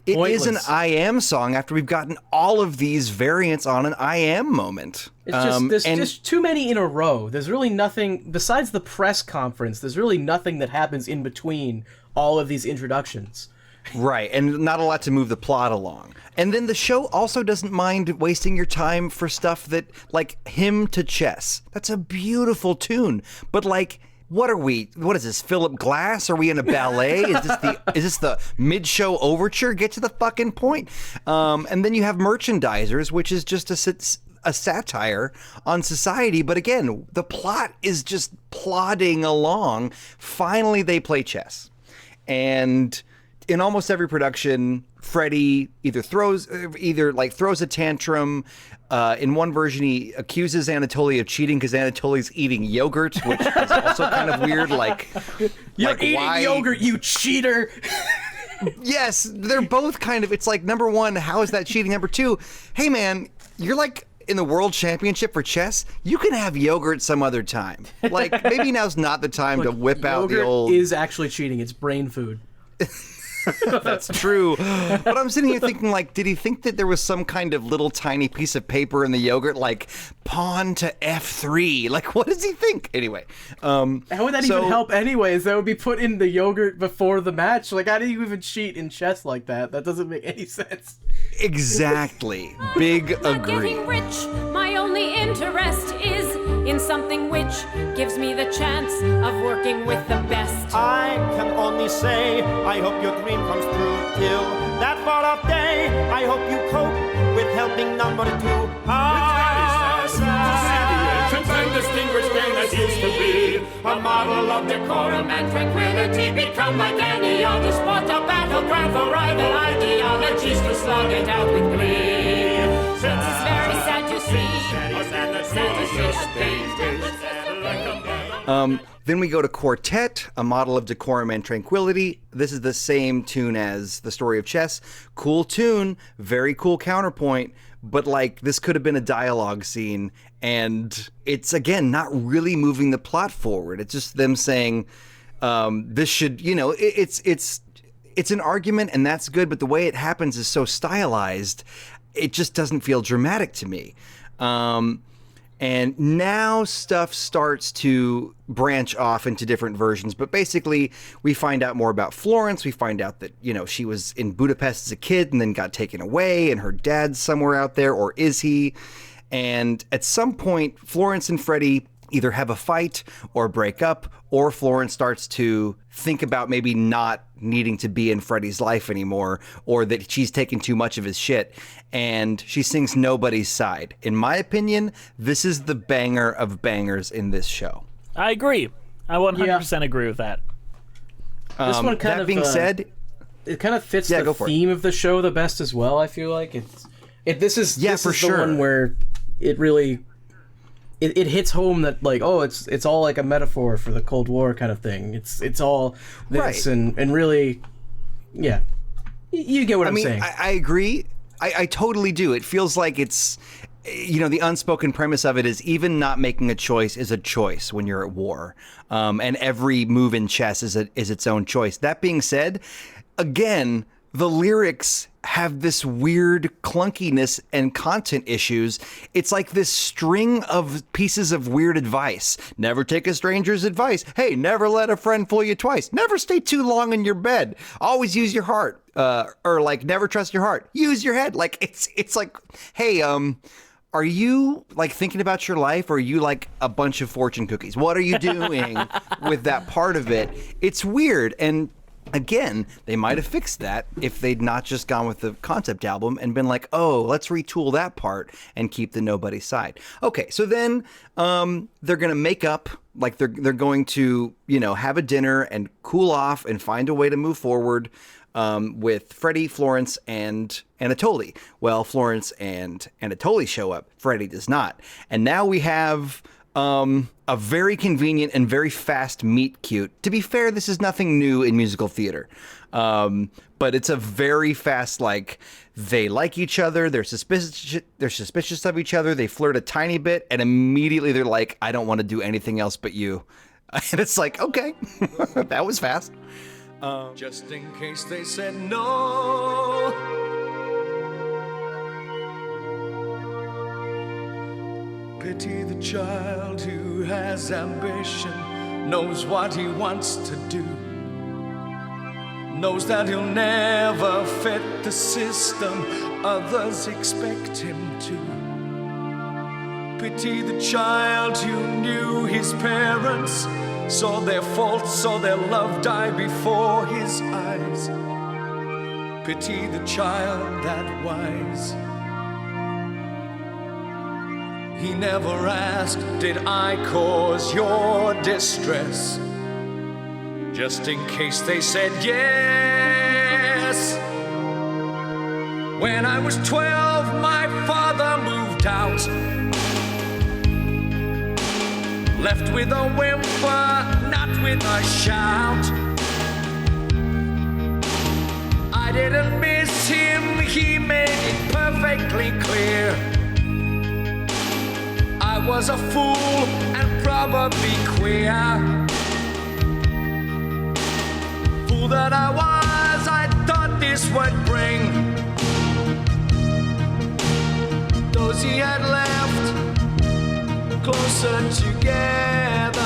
it is an Pointless. I Am song after we've gotten all of these variants on an I Am moment. It's just there's and- just too many in a row. There's really nothing besides the press conference. There's really nothing that happens in between all of these introductions. Right, and not a lot to move the plot along. And then the show also doesn't mind wasting your time for stuff that, like, Hymn to Chess. That's a beautiful tune, but like, what are we? What is this? Philip Glass? Are we in a ballet? Is this the mid-show overture? Get to the fucking point. And then you have Merchandisers, which is just a satire on society. But again, the plot is just plodding along. Finally, they play chess, and in almost every production, Freddie either throws a tantrum. In one version, he accuses Anatoly of cheating because Anatoly's eating yogurt, which is also kind of weird. You're eating yogurt, you cheater. Yes, they're both kind of. It's like, number one, how is that cheating? Number two, hey man, you're like in the world championship for chess. You can have yogurt some other time. Like, maybe now's not the time to whip out the old. Yogurt is actually cheating. It's brain food. That's true. But I'm sitting here thinking, like, did he think that there was some kind of little tiny piece of paper in the yogurt, like pawn to F3? Like, what does he think? Anyway. How would that even help anyways? That would be put in the yogurt before the match. Like, how do you even cheat in chess like that? That doesn't make any sense. Exactly. Big Not agree. getting rich, my only interest is in something which gives me the chance of working with the best. I can only say, I hope your dream comes true. Till that far off day, I hope you cope with helping number 2. And distinguished man as used to be, a model of decorum and tranquility, become like any other sport, a battleground for rival ideologies to slug it out with glee. It's very sad to see. Then we go to Quartet, a model of decorum and tranquility. This is the same tune as The Story of Chess. Cool tune, very cool counterpoint, but like this could have been a dialogue scene, and it's again not really moving the plot forward. It's just them saying this should, it's an argument and that's good, but the way it happens is so stylized, it just doesn't feel dramatic to me. And now stuff starts to branch off into different versions. But basically, we find out more about Florence. We find out that, she was in Budapest as a kid and then got taken away, and her dad's somewhere out there, or is he? And at some point, Florence and Freddie either have a fight or break up, or Florence starts to think about maybe not needing to be in Freddie's life anymore, or that she's taken too much of his shit, and she sings Nobody's Side. In my opinion, this is the banger of bangers in this show. I agree. I 100% agree with that. This one kind of being said, it kind of fits the theme of the show the best as well. I feel like this is the one where it really it hits home that like, oh, it's all like a metaphor for the Cold War kind of thing. It's all this right. and really, yeah, you get what I'm saying. I agree. I totally do. It feels like it's, the unspoken premise of it is even not making a choice is a choice when you're at war. And every move in chess is its own choice. That being said, again, the lyrics have this weird clunkiness and content issues. It's like this string of pieces of weird advice. Never take a stranger's advice. Hey, never let a friend fool you twice. Never stay too long in your bed. Always use your heart. Or like, never trust your heart. Use your head. Like, it's like, hey, are you like thinking about your life, or are you like a bunch of fortune cookies? What are you doing with that part of it? It's weird. And again, they might have fixed that if they'd not just gone with the concept album and been like, oh, let's retool that part and keep the Nobody's Side. Okay, so then they're going to make up, like they're going to, have a dinner and cool off and find a way to move forward with Freddie, Florence, and Anatoly. Well, Florence and Anatoly show up. Freddie does not. And now we have a very convenient and very fast meet cute. To be fair, this is nothing new in musical theater. But it's a very fast, like, they like each other, they're suspicious of each other, they flirt a tiny bit, and immediately they're like, I don't want to do anything else but you. And it's like, okay, that was fast. Just in case they said no. Pity the child who has ambition, knows what he wants to do, knows that he'll never fit the system others expect him to. Pity the child who knew his parents, saw their faults, saw their love die before his eyes. Pity the child that wise. He never asked, did I cause your distress? Just in case they said yes. this. When I was 12, my father moved out. Left with a whimper, not with a shout. I didn't miss him, he made it perfectly clear. I was a fool and probably queer. Fool that I was, I thought this would bring those he had left closer together.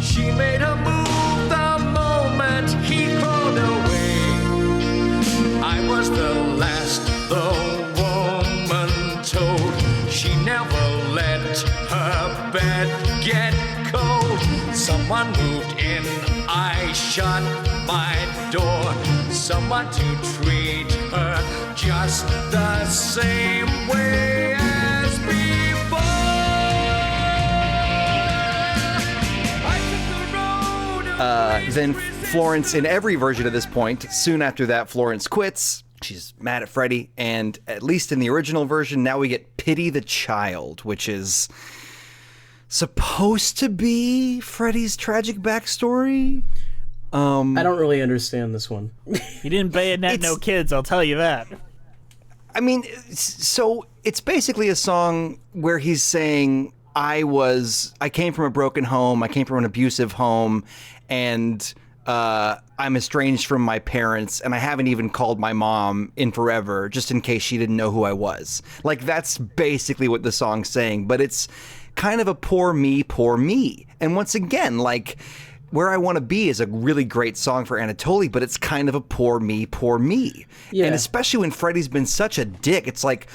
She made a move the moment he crawled away. I was the last the woman told. She never let her bed get cold. Someone moved in, I shut my door. Someone to treat her just the same way as before. I took the road. Then Florence, in every version at this point, soon after that, Florence quits. She's mad at Freddie, and at least in the original version, now we get Pity the Child, which is supposed to be Freddie's tragic backstory. I don't really understand this one. He didn't bayonet no kids, I'll tell you that. I mean, so it's basically a song where he's saying, I came from a broken home, I came from an abusive home, and I'm estranged from my parents, and I haven't even called my mom in forever, just in case she didn't know who I was. Like, that's basically what the song's saying, but it's kind of a poor me, poor me. And once again, like, Where I Want to Be is a really great song for Anatoly, but it's kind of a poor me, poor me. Yeah. And especially when Freddie's been such a dick, it's like,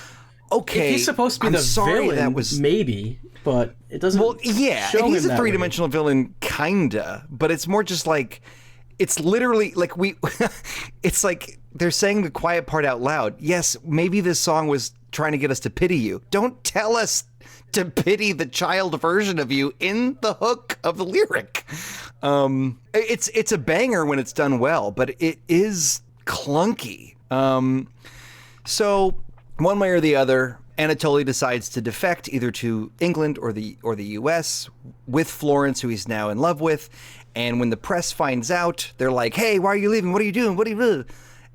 okay, if he's supposed to be the villain, that was maybe, but it doesn't. Well, yeah, show and he's him a three-dimensional villain, kinda, but it's more just like, it's literally like it's like they're saying the quiet part out loud. Yes, maybe this song was trying to get us to pity you. Don't tell us to pity the child version of you in the hook of the lyric. It's a banger when it's done well, but it is clunky. So one way or the other, Anatoly decides to defect either to England or the US with Florence, who he's now in love with. And when the press finds out, they're like, "Hey, why are you leaving? What are you doing? What are you doing?"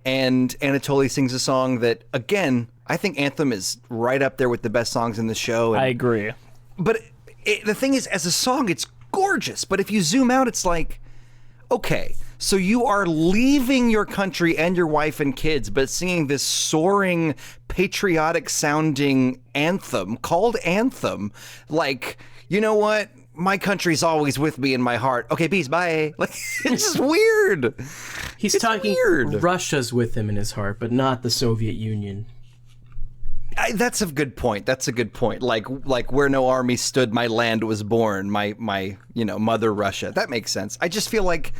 And Anatoly sings a song that, again, I think Anthem is right up there with the best songs in the show. And, I agree. But the thing is, as a song, it's gorgeous. But if you zoom out, it's like, okay, so you are leaving your country and your wife and kids, but singing this soaring, patriotic-sounding anthem called Anthem. Like, you know what? My country's always with me in my heart. Okay, peace, bye. Like, it's just weird. He's talking weird. Russia's with him in his heart, but not the Soviet Union. That's a good point. That's a good point. Like where no army stood, my land was born. My mother Russia. That makes sense. I just feel like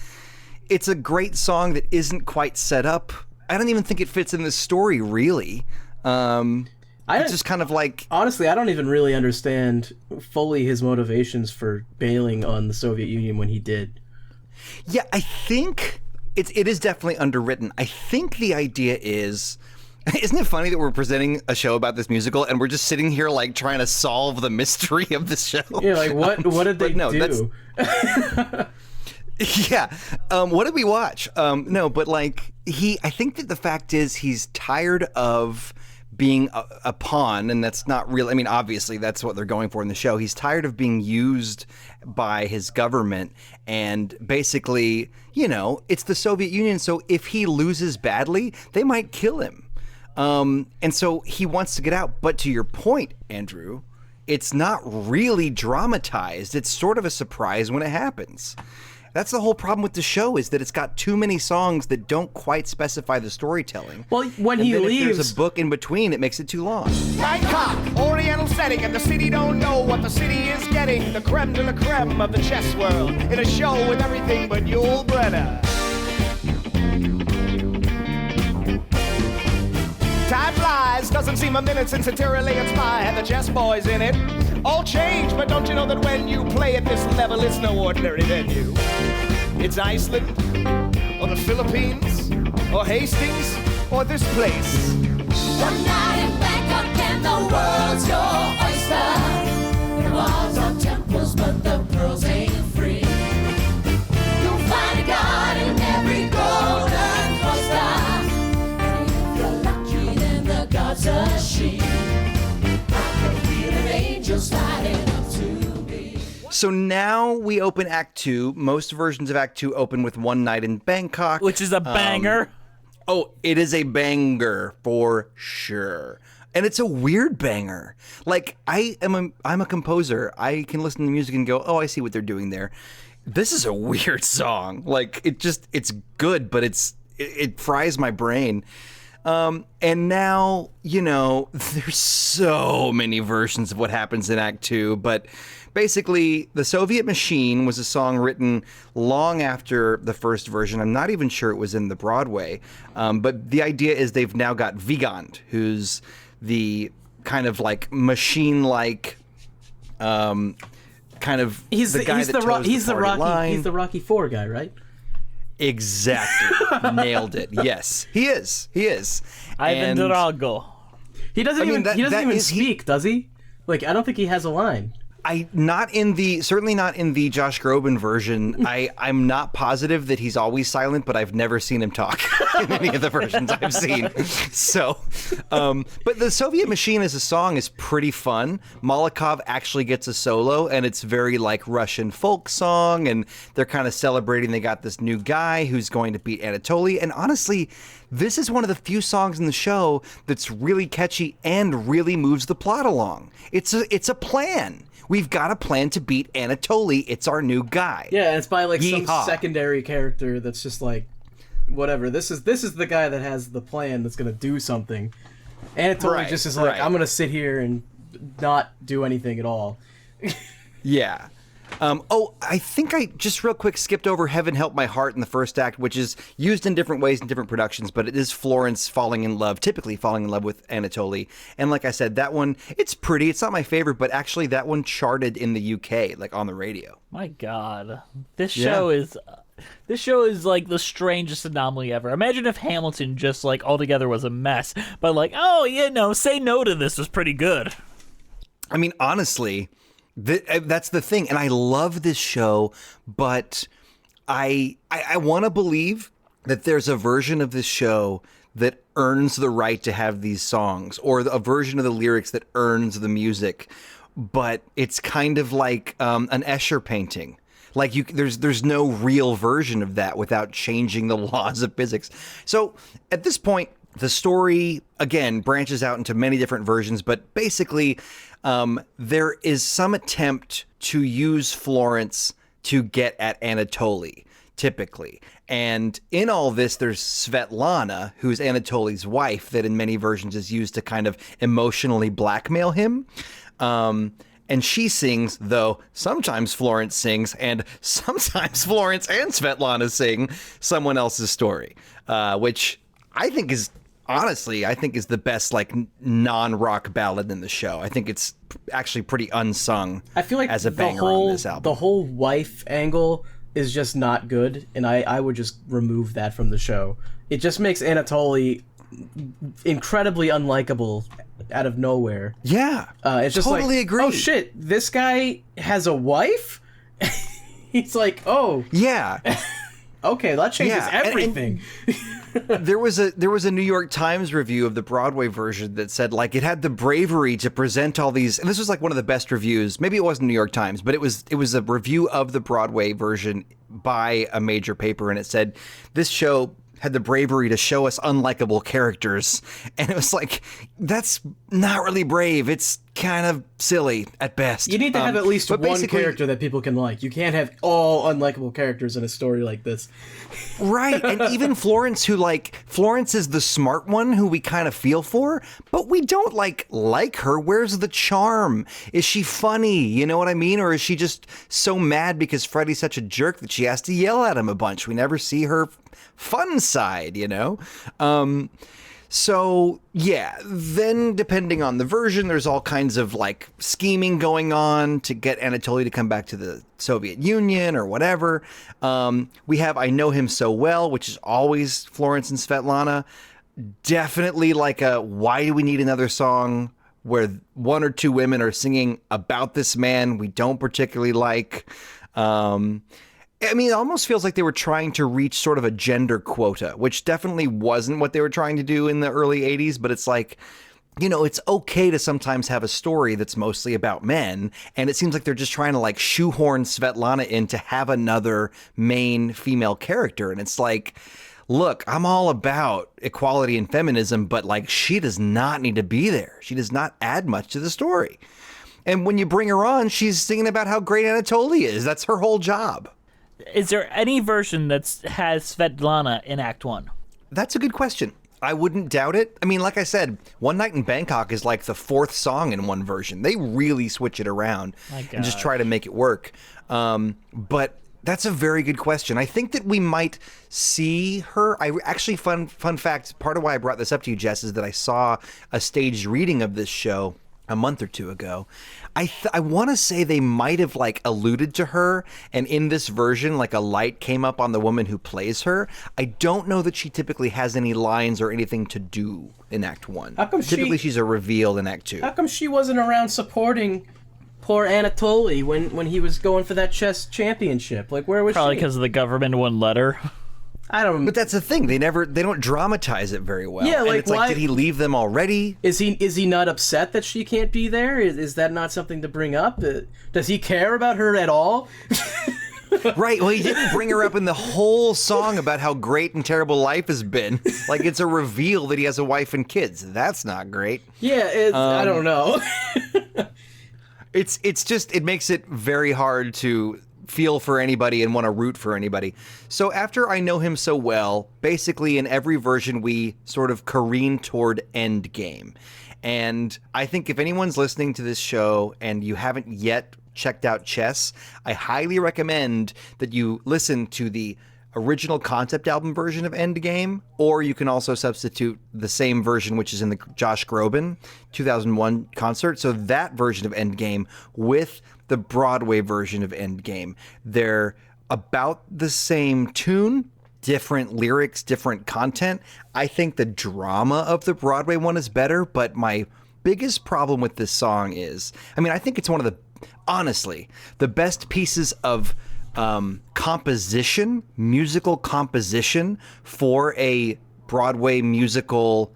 it's a great song that isn't quite set up. I don't even think it fits in the story really. It's just kind of like... Honestly, I don't even really understand fully his motivations for bailing on the Soviet Union when he did. Yeah, I think it is definitely underwritten. I think the idea is... Isn't it funny that we're presenting a show about this musical and we're just sitting here like trying to solve the mystery of the show? Yeah, like what did they do? Yeah. What did we watch? No, but like I think that the fact is he's tired of being a pawn, and that's not real. I mean, obviously that's what they're going for in the show. He's tired of being used by his government, and basically, it's the Soviet Union. So if he loses badly, they might kill him. And so he wants to get out. But to your point, Andrew, it's not really dramatized. It's sort of a surprise when it happens. That's the whole problem with the show, is that it's got too many songs that don't quite specify the storytelling. Well, when he leaves... if there's a book in between, it makes it too long. Bangkok, Oriental setting, and the city don't know what the city is getting. The creme de la creme of the chess world, in a show with everything but Yul Brynner. Time flies, doesn't seem a minute since Tyrolean Spy had the chess boys in it. All changed, but don't you know that when you play at this level, it's no ordinary venue. It's Iceland, or the Philippines, or Hastings, or this place. One night in Bangkok and the world's your oyster. The walls are temples, but the pearls ain't free. You'll find a god in every golden cloister. And if you're lucky, then the god's a she. I can feel an angel sliding up to me. So now we open Act 2. Most versions of Act 2 open with One Night in Bangkok. Which is a banger. Oh, it is a banger for sure. And it's a weird banger. Like, I'm a composer. I can listen to music and go, oh, I see what they're doing there. This is a weird song. Like, it's good, but it fries my brain. And now, there's so many versions of what happens in Act 2, but basically, The Soviet Machine was a song written long after the first version. I'm not even sure it was in the Broadway. But the idea is they've now got Vigand, who's the kind of like machine-like kind of He's the guy that toes he's the the party Rocky line. he's the Rocky 4 guy, right? Exactly. Nailed it. Yes, he is. Ivan And- Drago. He doesn't I mean, even that is- speak, does he? Like, I don't think he has a line. Certainly not in the Josh Groban version. I'm not positive that he's always silent, but I've never seen him talk in any of the versions I've seen. So, but The Soviet Machine as a song is pretty fun. Malakov actually gets a solo, and it's very like Russian folk song, and they're kind of celebrating they got this new guy who's going to beat Anatoly. And honestly, this is one of the few songs in the show that's really catchy and really moves the plot along. It's a plan. We've got a plan to beat Anatoly. It's our new guy. Yeah, and it's by like some Yeehaw. secondary character that's just like, whatever. This is the guy that has the plan that's gonna do something. Anatoly Right, just is like, right. I'm gonna sit here and not do anything at all. Yeah. I think I just real quick skipped over Heaven Help My Heart in the first act, which is used in different ways in different productions, but it is Florence typically falling in love with Anatoly. And like I said, that one, it's pretty. It's not my favorite, but actually that one charted in the UK, like on the radio. My God, this show is like the strangest anomaly ever. Imagine if Hamilton just like altogether was a mess, but like, Say No to This was pretty good. I mean, honestly, that's the thing. And I love this show, but I want to believe that there's a version of this show that earns the right to have these songs, or a version of the lyrics that earns the music. But it's kind of like an Escher painting. Like there's no real version of that without changing the laws of physics. So at this point, the story, again, branches out into many different versions, but basically there is some attempt to use Florence to get at Anatoly, typically. And in all this, there's Svetlana, who's Anatoly's wife, that in many versions is used to kind of emotionally blackmail him. And she sings, though sometimes Florence sings, and sometimes Florence and Svetlana sing someone else's story, which I think is the best like non-rock ballad in the show. I think it's actually pretty unsung. I feel like as a banger on this album. The whole wife angle is just not good, and I would just remove that from the show. It just makes Anatoly incredibly unlikable out of nowhere. Yeah, it's just totally like, agree. oh shit, this guy has a wife? He's like, oh yeah. Okay, that changes Yeah, and- everything. There was a New York Times review of the Broadway version that said like it had the bravery to present all these, and this was like one of the best reviews. Maybe it wasn't New York Times, but it was a review of the Broadway version by a major paper, and it said this show had the bravery to show us unlikable characters. And it was like, that's not really brave. It's kind of silly at best. You need to have at least but one basically- character that people can like. You can't have all unlikable characters in a story like this. Right. And even Florence, Florence is the smart one who we kind of feel for, but we don't like her. Where's the charm? Is she funny? You know what I mean? Or is she just so mad because Freddie's such a jerk that she has to yell at him a bunch? We never see her fun side, So, yeah, then depending on the version, there's all kinds of like scheming going on to get Anatoly to come back to the Soviet Union or whatever. We have I Know Him So Well, which is always Florence and Svetlana. Definitely like a why do we need another song where one or two women are singing about this man we don't particularly like. I mean, it almost feels like they were trying to reach sort of a gender quota, which definitely wasn't what they were trying to do in the early 80s. But it's like, you know, it's okay to sometimes have a story that's mostly about men. And it seems like they're just trying to like shoehorn Svetlana in to have another main female character. And it's like, look, I'm all about equality and feminism, but like she does not need to be there. She does not add much to the story. And when you bring her on, she's singing about how great Anatoly is. That's her whole job. Is there any version that has Svetlana in Act 1? That's a good question. I wouldn't doubt it. I mean, like I said, One Night in Bangkok is like the fourth song in one version. They really switch it around and just try to make it work. But that's a very good question. I think that we might see her. I actually, fun fact, part of why I brought this up to you, Jess, is that I saw a staged reading of this show a month or two ago. I want to say they might have like alluded to her, and in this version like a light came up on the woman who plays her. I don't know that she typically has any lines or anything to do in Act 1. How come typically she's a reveal in Act 2? How come she wasn't around supporting poor Anatoly when he was going for that chess championship? Like, where was Probably she? because the government wouldn't let her. I don't. But that's the thing. They don't dramatize it very well. Yeah, like, and it's why like, did he leave them already? Is he not upset that she can't be there? Is that not something to bring up? Does he care about her at all? Right. Well, he didn't bring her up in the whole song about how great and terrible life has been. Like, it's a reveal that he has a wife and kids. That's not great. Yeah, I don't know. It's just, it makes it very hard to feel for anybody and want to root for anybody. So after I Know Him So Well, basically in every version we sort of careen toward Endgame. And I think if anyone's listening to this show and you haven't yet checked out Chess, I highly recommend that you listen to the original concept album version of Endgame, or you can also substitute the same version, which is in the Josh Groban 2001 concert. So that version of Endgame with the Broadway version of Endgame. They're about the same tune, different lyrics, different content. I think the drama of the Broadway one is better, but my biggest problem with this song is, I mean, I think it's one of the, honestly, the best pieces of composition, musical composition for a Broadway musical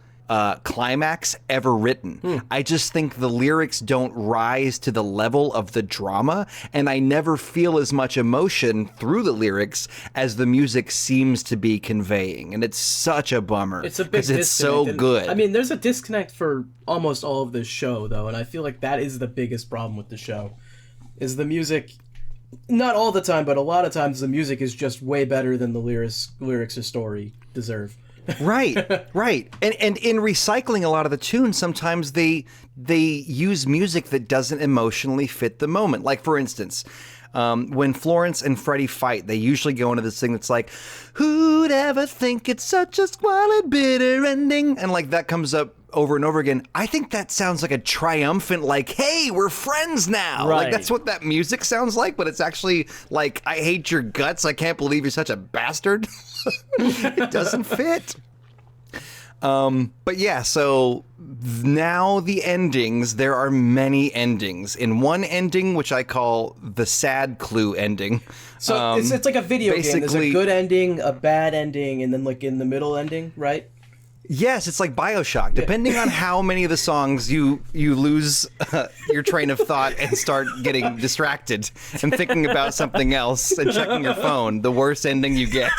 climax ever written. I just think the lyrics don't rise to the level of the drama, and I never feel as much emotion through the lyrics as the music seems to be conveying, and it's such a bummer. It's a big disconnect. It's so good. I mean, there's a disconnect for almost all of this show, though, and I feel like that is the biggest problem with the show, is the music. Not all the time, but a lot of times the music is just way better than the lyrics or story deserve. Right. And in recycling a lot of the tunes, sometimes they use music that doesn't emotionally fit the moment. Like, for instance, when Florence and Freddie fight, they usually go into this thing that's like, who'd ever think it's such a squalid, bitter ending? And like that comes up over and over again. I think that sounds like a triumphant, like, hey, we're friends now. Right. Like, that's what that music sounds like, but it's actually like, I hate your guts. I can't believe you're such a bastard. It doesn't fit. But yeah, so now the endings, there are many endings. In one ending, which I call the sad clue ending. So it's like a video game. There's a good ending, a bad ending, and then like in the middle ending, right? Yes, it's like BioShock. Depending on how many of the songs you lose your train of thought and start getting distracted and thinking about something else and checking your phone, the worse ending you get.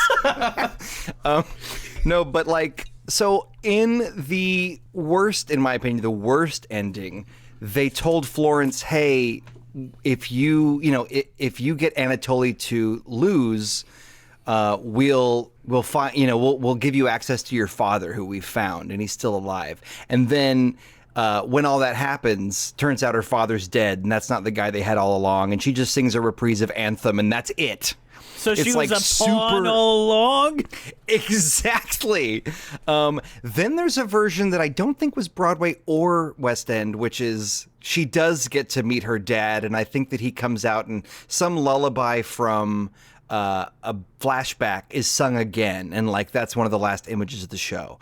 No, but like, so in the worst, in my opinion, the worst ending, they told Florence, hey, if you get Anatoly to lose, we'll find, we'll give you access to your father who we found, and he's still alive. And then when all that happens, turns out her father's dead, and that's not the guy they had all along. And she just sings a reprise of Anthem, and that's it. So she It's was like a pawn all along? Exactly. Then there's a version that I don't think was Broadway or West End, which is she does get to meet her dad, and I think that he comes out and some lullaby from a flashback is sung again, and like that's one of the last images of the show.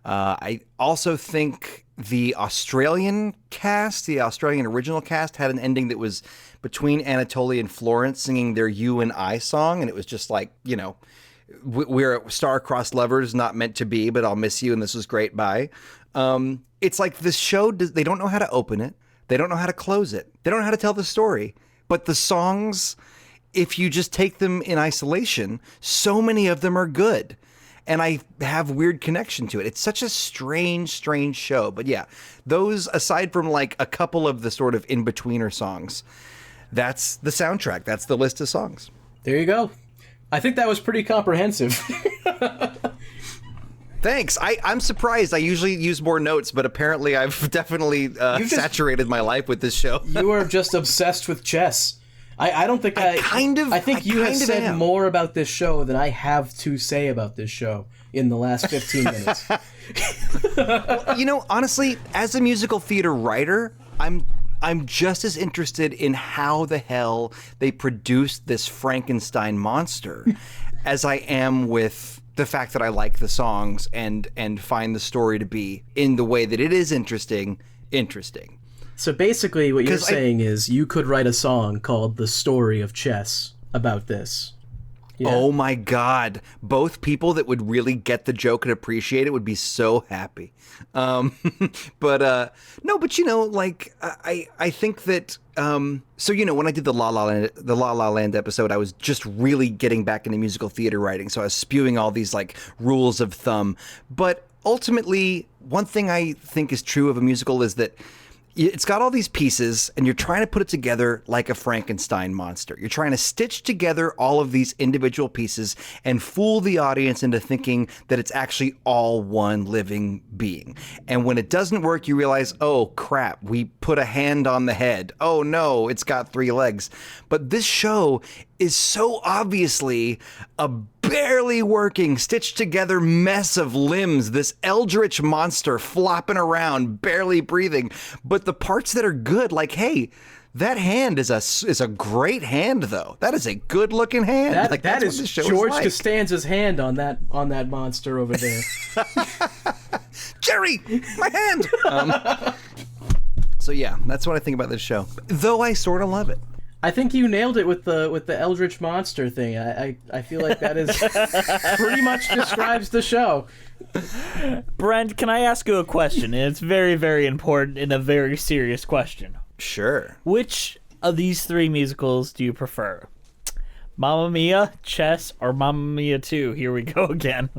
I also think the Australian original cast, had an ending that was between Anatoly and Florence singing their You and I song, and it was just like, you know, we're star-crossed lovers, not meant to be, but I'll miss you, and this was great, bye. It's like this show, they don't know how to open it, they don't know how to close it, they don't know how to tell the story, but the songs, if you just take them in isolation, so many of them are good. And I have weird connection to it. It's such a strange show. But yeah, those, aside from like a couple of the sort of in-betweener songs, that's the soundtrack. That's the list of songs. There you go. I think that was pretty comprehensive. Thanks. I'm surprised. I usually use more notes, but apparently I've definitely saturated my life with this show. You are just obsessed with chess. I don't think I think you have said more about this show than I have to say about this show in the last 15 minutes. Well, you know, honestly, as a musical theater writer, I'm just as interested in how the hell they produced this Frankenstein monster as I am with the fact that I like the songs and find the story to be, in the way that it is interesting. So basically what you're saying is you could write a song called The Story of Chess about this. Yeah. Oh my God. Both people that would really get the joke and appreciate it would be so happy. But you know, like, I think that, so, you know, when I did the La La Land episode, I was just really getting back into musical theater writing. So I was spewing all these like rules of thumb. But ultimately, one thing I think is true of a musical is that it's got all these pieces, and you're trying to put it together like a Frankenstein monster. You're trying to stitch together all of these individual pieces and fool the audience into thinking that it's actually all one living being. And when it doesn't work, you realize, oh crap, we put a hand on the head. Oh no, it's got 3 legs. But this show is so obviously a barely working, stitched together mess of limbs, this eldritch monster flopping around, barely breathing. But the parts that are good, like, hey, that hand is a great hand, though. That is a good looking hand. That is George Costanza's hand on that monster over there. Jerry, my hand. So yeah, that's what I think about this show. Though I sort of love it. I think you nailed it with the Eldritch Monster thing. I feel like that is pretty much describes the show. Brent, can I ask you a question? And it's very, very important and a very serious question. Sure. Which of these 3 musicals do you prefer? Mamma Mia, Chess, or Mamma Mia 2? Here we go again.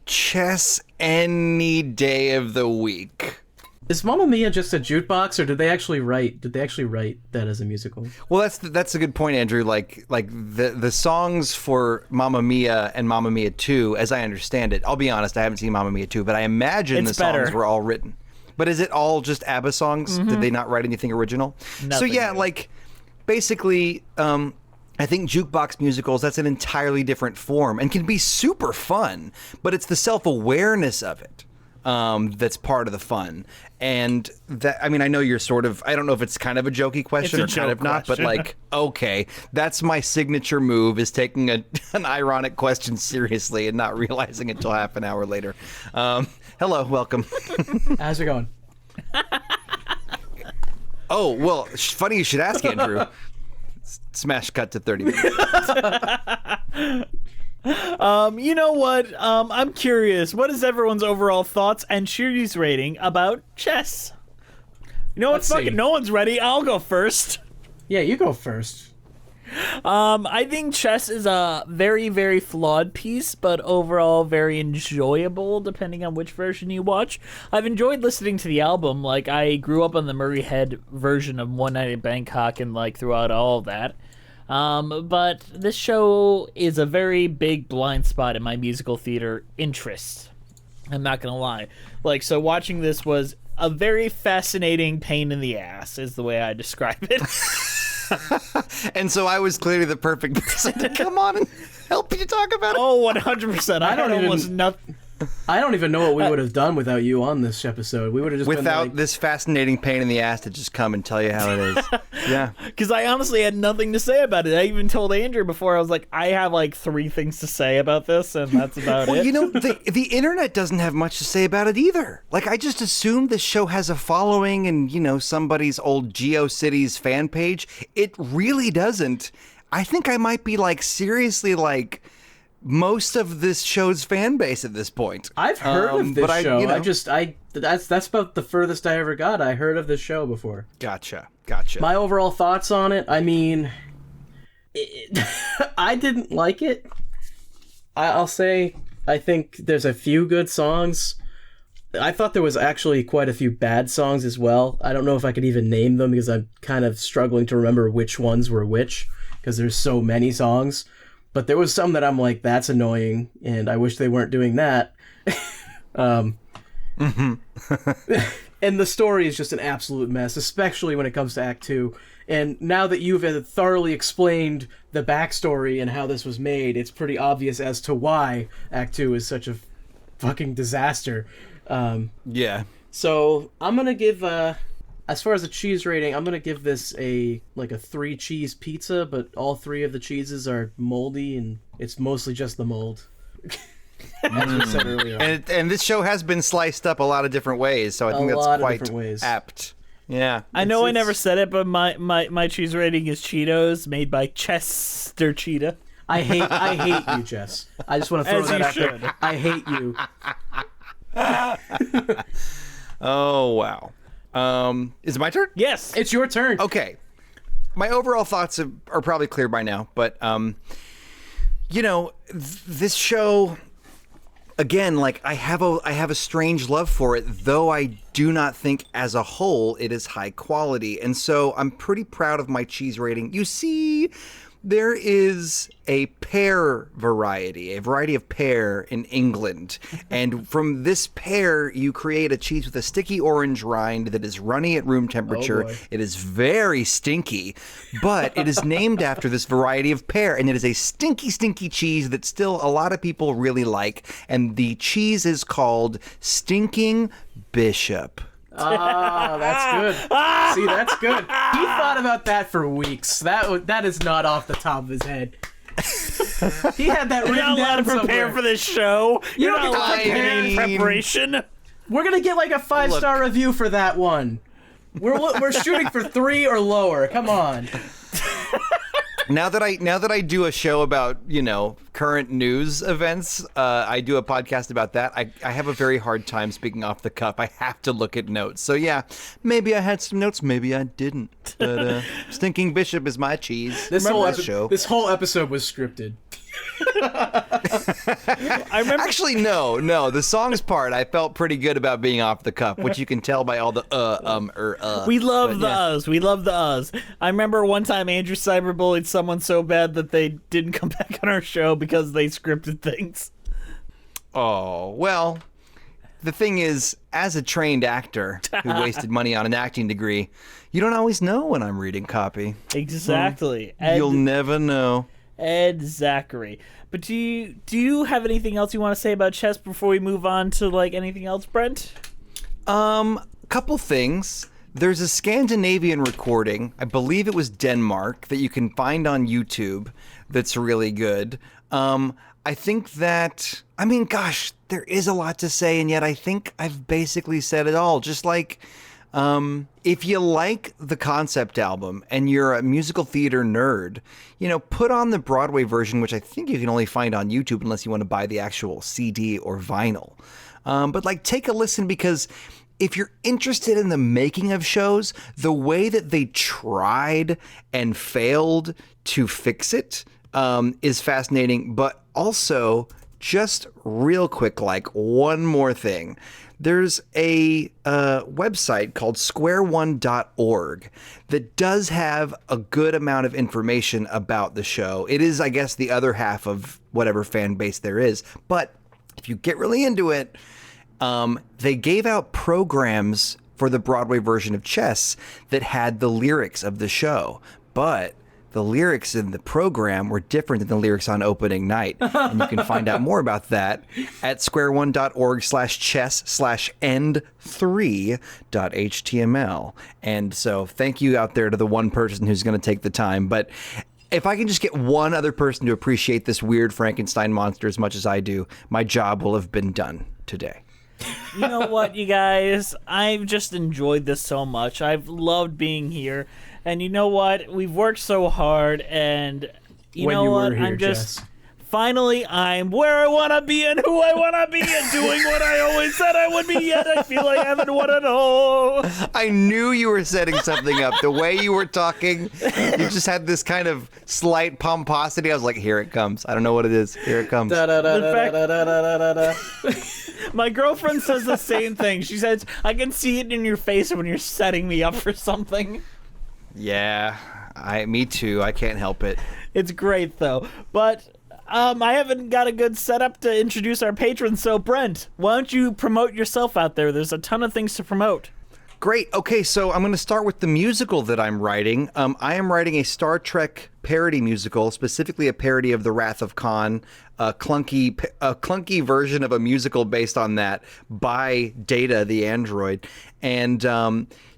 Chess any day of the week. Is Mamma Mia just a jukebox, or did they actually write that as a musical? Well, that's a good point, Andrew. Like the songs for Mamma Mia and Mamma Mia 2, as I understand it, I'll be honest, I haven't seen Mamma Mia 2, but I imagine the songs were all written. But is it all just ABBA songs? Mm-hmm. Did they not write anything original? Nothing so yeah, new. like basically, I think jukebox musicals, that's an entirely different form and can be super fun, but it's the self-awareness of it that's part of the fun. And that, I mean, I know you're sort of, I don't know if it's kind of a jokey question or kind of not, but like, okay, that's my signature move, is taking an ironic question seriously and not realizing it till half an hour later. Hello, welcome. How's it going? Oh, well, funny you should ask, Andrew. Smash cut to 30 minutes. You know what? I'm curious. What is everyone's overall thoughts and Shiri's rating about Chess? You know what? Fuck it. No one's ready. I'll go first. Yeah, you go first. I think Chess is a very, very flawed piece, but overall very enjoyable, depending on which version you watch. I've enjoyed listening to the album. Like, I grew up on the Murray Head version of One Night in Bangkok and, like, throughout all of that. But this show is a very big blind spot in my musical theater interest. I'm not gonna lie. Like, so watching this was a very fascinating pain in the ass is the way I describe it. And so I was clearly the perfect person to come on and help you talk about it. Oh, 100%. I had almost nothing. I don't even know what we would have done without you on this episode. We would have just Without been like, this fascinating pain in the ass to just come and tell you how it is. Yeah. Because I honestly had nothing to say about it. I even told Andrew before, I was like, I have like 3 things to say about this, and that's about Well, it. you know, the internet doesn't have much to say about it either. Like, I just assume this show has a following and, you know, somebody's old GeoCities fan page. It really doesn't. I think I might be, like, seriously, like, most of this show's fan base at this point. I've heard of this show. You know. That's about the furthest I ever got. I heard of this show before. Gotcha. My overall thoughts on it, I mean, I didn't like it. I'll say I think there's a few good songs. I thought there was actually quite a few bad songs as well. I don't know if I could even name them because I'm kind of struggling to remember which ones were which because there's so many songs. But there was some that I'm like, that's annoying, and I wish they weren't doing that. And the story is just an absolute mess, especially when it comes to Act 2. And now that you've thoroughly explained the backstory and how this was made, it's pretty obvious as to why Act 2 is such a fucking disaster. Yeah. So I'm going to give... as far as the cheese rating, I'm going to give this a 3 cheese pizza, but all 3 of the cheeses are moldy, and it's mostly just the mold. As we said earlier. And this show has been sliced up a lot of different ways, so I think that's quite apt. Yeah. I know I never said it, but my cheese rating is Cheetos, made by Chester Cheetah. I hate you, Jess. I just want to throw As that you out should. there. I hate you. Oh, wow. Is it my turn? Yes. It's your turn. Okay. My overall thoughts are probably clear by now, but, you know, this show, again, like, I have a strange love for it, though I do not think as a whole it is high quality. And so I'm pretty proud of my cheese rating. You see, there is a pear variety, a variety of pear in England. And from this pear, you create a cheese with a sticky orange rind that is runny at room temperature. boy. It is very stinky, but it is named after this variety of pear. And it is a stinky, stinky cheese that still a lot of people really like. And the cheese is called Stinking Bishop. Ah, that's good. See, that's good. He thought about that for weeks. That is not off the top of his head. He had that You're written not allowed to down prepare somewhere. for this show. You You're don't not allowed get to to prepare. get any preparation. We're gonna get like a 5-star review for that one. We're shooting for 3 or lower. Come on. Now that I do a show about, you know, current news events, I do a podcast about that. I have a very hard time speaking off the cuff. I have to look at notes. So yeah, maybe I had some notes, maybe I didn't. But Stinking Bishop is my cheese. This Remember whole this whole episode was scripted. I remember. Actually, no. The songs part, I felt pretty good about being off the cuff, which you can tell by all the We love But the yeah. us. We love the us. I remember one time Andrew cyberbullied someone so bad that they didn't come back on our show because they scripted things. Oh, well, the thing is, as a trained actor who wasted money on an acting degree, you don't always know when I'm reading copy. Exactly. You'll never know. Ed Zachary. But do you have anything else you want to say about chess before we move on to like anything else, Brent? Couple things. There's a Scandinavian recording, I believe it was Denmark, that you can find on YouTube that's really good. I think that, I mean, gosh, there is a lot to say, and yet I think I've basically said it all. Just like, if you like the concept album and you're a musical theater nerd, you know, put on the Broadway version, which I think you can only find on YouTube unless you want to buy the actual CD or vinyl. But like, take a listen, because if you're interested in the making of shows, the way that they tried and failed to fix it is fascinating. But also, just real quick, like one more thing. There's a website called squareone.org that does have a good amount of information about the show. It is, I guess, the other half of whatever fan base there is. But if you get really into it, they gave out programs for the Broadway version of Chess that had the lyrics of the show, but the lyrics in the program were different than the lyrics on opening night. And you can find out more about that at squareone.org/chess/end3.html. And so thank you out there to the one person who's going to take the time. But if I can just get one other person to appreciate this weird Frankenstein monster as much as I do, my job will have been done today. You know what, you guys? I've just enjoyed this so much. I've loved being here. And you know what? We've worked so hard, and finally, I'm where I want to be and who I want to be and doing what I always said I would be, yet I feel like I haven't won it all. I knew you were setting something up. The way you were talking, you just had this kind of slight pomposity. I was like, here it comes. I don't know what it is. Here it comes. My girlfriend says the same thing. She says, I can see it in your face when you're setting me up for something. Yeah, me too. I can't help it. It's great, though. But I haven't got a good setup to introduce our patrons, so Brent, why don't you promote yourself out there? There's a ton of things to promote. Great. Okay, so I'm going to start with the musical that I'm writing. I am writing a Star Trek parody musical, specifically a parody of The Wrath of Khan, a clunky version of a musical based on that by Data, the android. And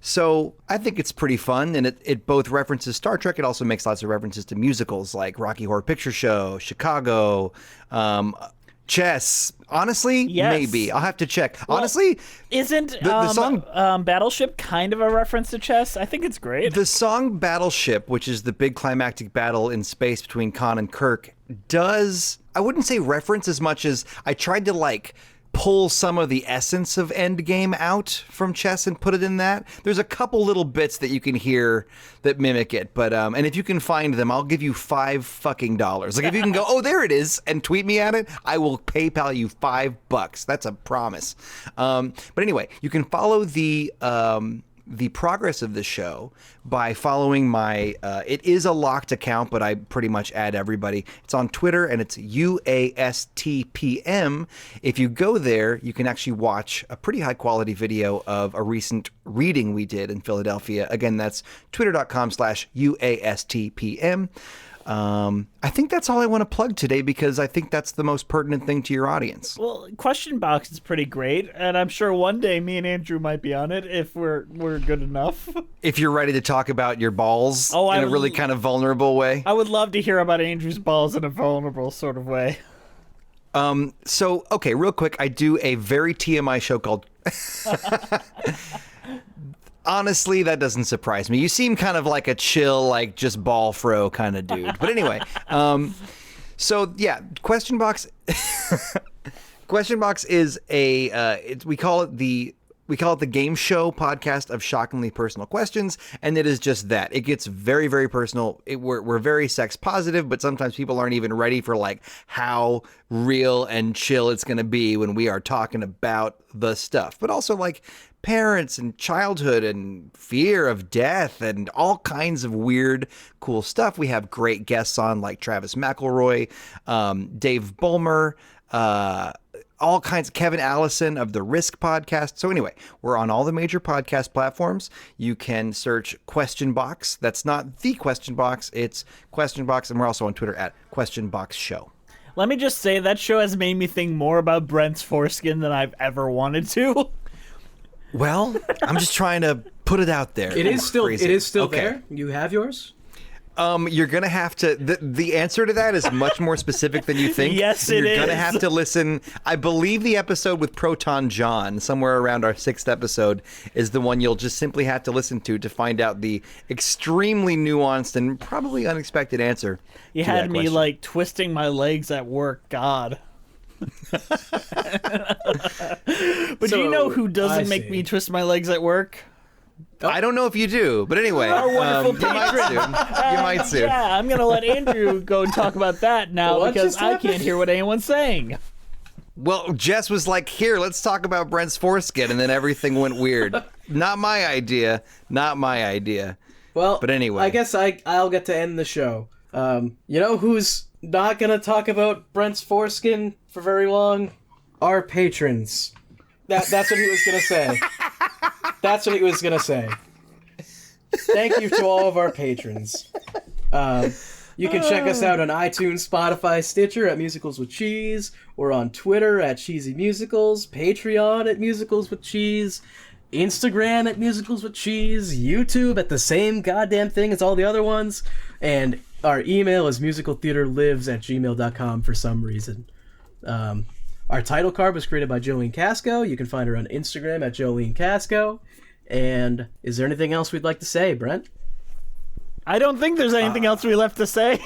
so I think it's pretty fun, and it both references Star Trek. It also makes lots of references to musicals like Rocky Horror Picture Show, Chicago, Chess. Honestly, yes. Maybe. I'll have to check. Well, honestly, isn't the song Battleship kind of a reference to Chess? I think it's great. The song Battleship, which is the big climactic battle in space between Khan and Kirk, does, I wouldn't say reference as much as I tried to pull some of the essence of Endgame out from Chess and put it in that. There's a couple little bits that you can hear that mimic it, but and if you can find them, I'll give you $5. If you can go, oh, there it is, and tweet me at it, I will PayPal you $5. That's a promise. But anyway, you can follow the progress of the show by following my it is a locked account, but I pretty much add everybody. It's on Twitter, and it's UASTPM. If you go there, you can actually watch a pretty high quality video of a recent reading we did in Philadelphia. Again, that's twitter.com/UASTPM. I think that's all I want to plug today, because I think that's the most pertinent thing to your audience. Well, Question Box is pretty great, and I'm sure one day me and Andrew might be on it if we're good enough. If you're ready to talk about your balls in a really kind of vulnerable way. I would love to hear about Andrew's balls in a vulnerable sort of way. So, okay, real quick, I do a very TMI show called... Honestly, that doesn't surprise me. You seem kind of like a chill, just ball throw kind of dude. But anyway, so yeah, Question Box. Question Box is we call it the game show podcast of shockingly personal questions, and it is just that. It gets very, very personal. We're very sex positive, but sometimes people aren't even ready for how real and chill it's going to be when we are talking about the stuff. But also parents and childhood and fear of death and all kinds of weird, cool stuff. We have great guests on like Travis McElroy, Dave Bulmer, all kinds of Kevin Allison of the Risk podcast. So anyway, we're on all the major podcast platforms. You can search Question Box. That's not the Question Box. It's Question Box. And we're also on Twitter at Question Box Show. Let me just say that show has made me think more about Brent's foreskin than I've ever wanted to. Well, I'm just trying to put it out there. It is still okay. there. You have yours? You're going to have to... The answer to that is much more specific than you think. Yes, it is. You're going to have to listen. I believe the episode with Proton John, somewhere around our 6th episode, is the one you'll just simply have to listen to find out the extremely nuanced and probably unexpected answer. You had me, twisting my legs at work. God. But do you know who doesn't make me twist my legs at work? Oh. I don't know if you do, but anyway, our wonderful patron. You might soon. Yeah, I'm going to let Andrew go and talk about that now because I can't hear what anyone's saying. Well, Jess was like, here, let's talk about Brent's foreskin, and then everything went weird. Not my idea. Well, but anyway. I guess I'll get to end the show. You know who's not going to talk about Brent's foreskin for very long? Our patrons. That's what he was going to say. That's what he was gonna say. Thank you to all of our patrons. You can check us out on iTunes, Spotify, Stitcher at Musicals with Cheese, or on Twitter at Cheesy Musicals, Patreon at Musicals with Cheese, Instagram at Musicals with Cheese, YouTube at the same goddamn thing as all the other ones, and our email is musicaltheaterlives@gmail.com for some reason. Our title card was created by Jolene Casco. You can find her on Instagram at Jolene Casco. And is there anything else we'd like to say, Brent? I don't think there's anything else we left to say.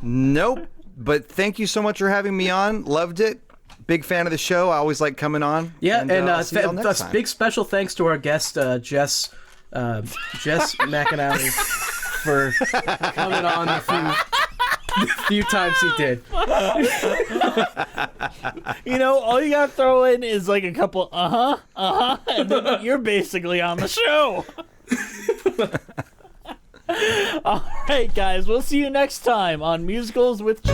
Nope. But thank you so much for having me on. Loved it. Big fan of the show. I always like coming on. Yeah, and I'll see y'all next time. big special thanks to our guest, Jess McAnally, for coming on the few times he did. You know, all you gotta throw in is like a couple and then you're basically on the show. All right, guys, we'll see you next time on Musicals with Cheese.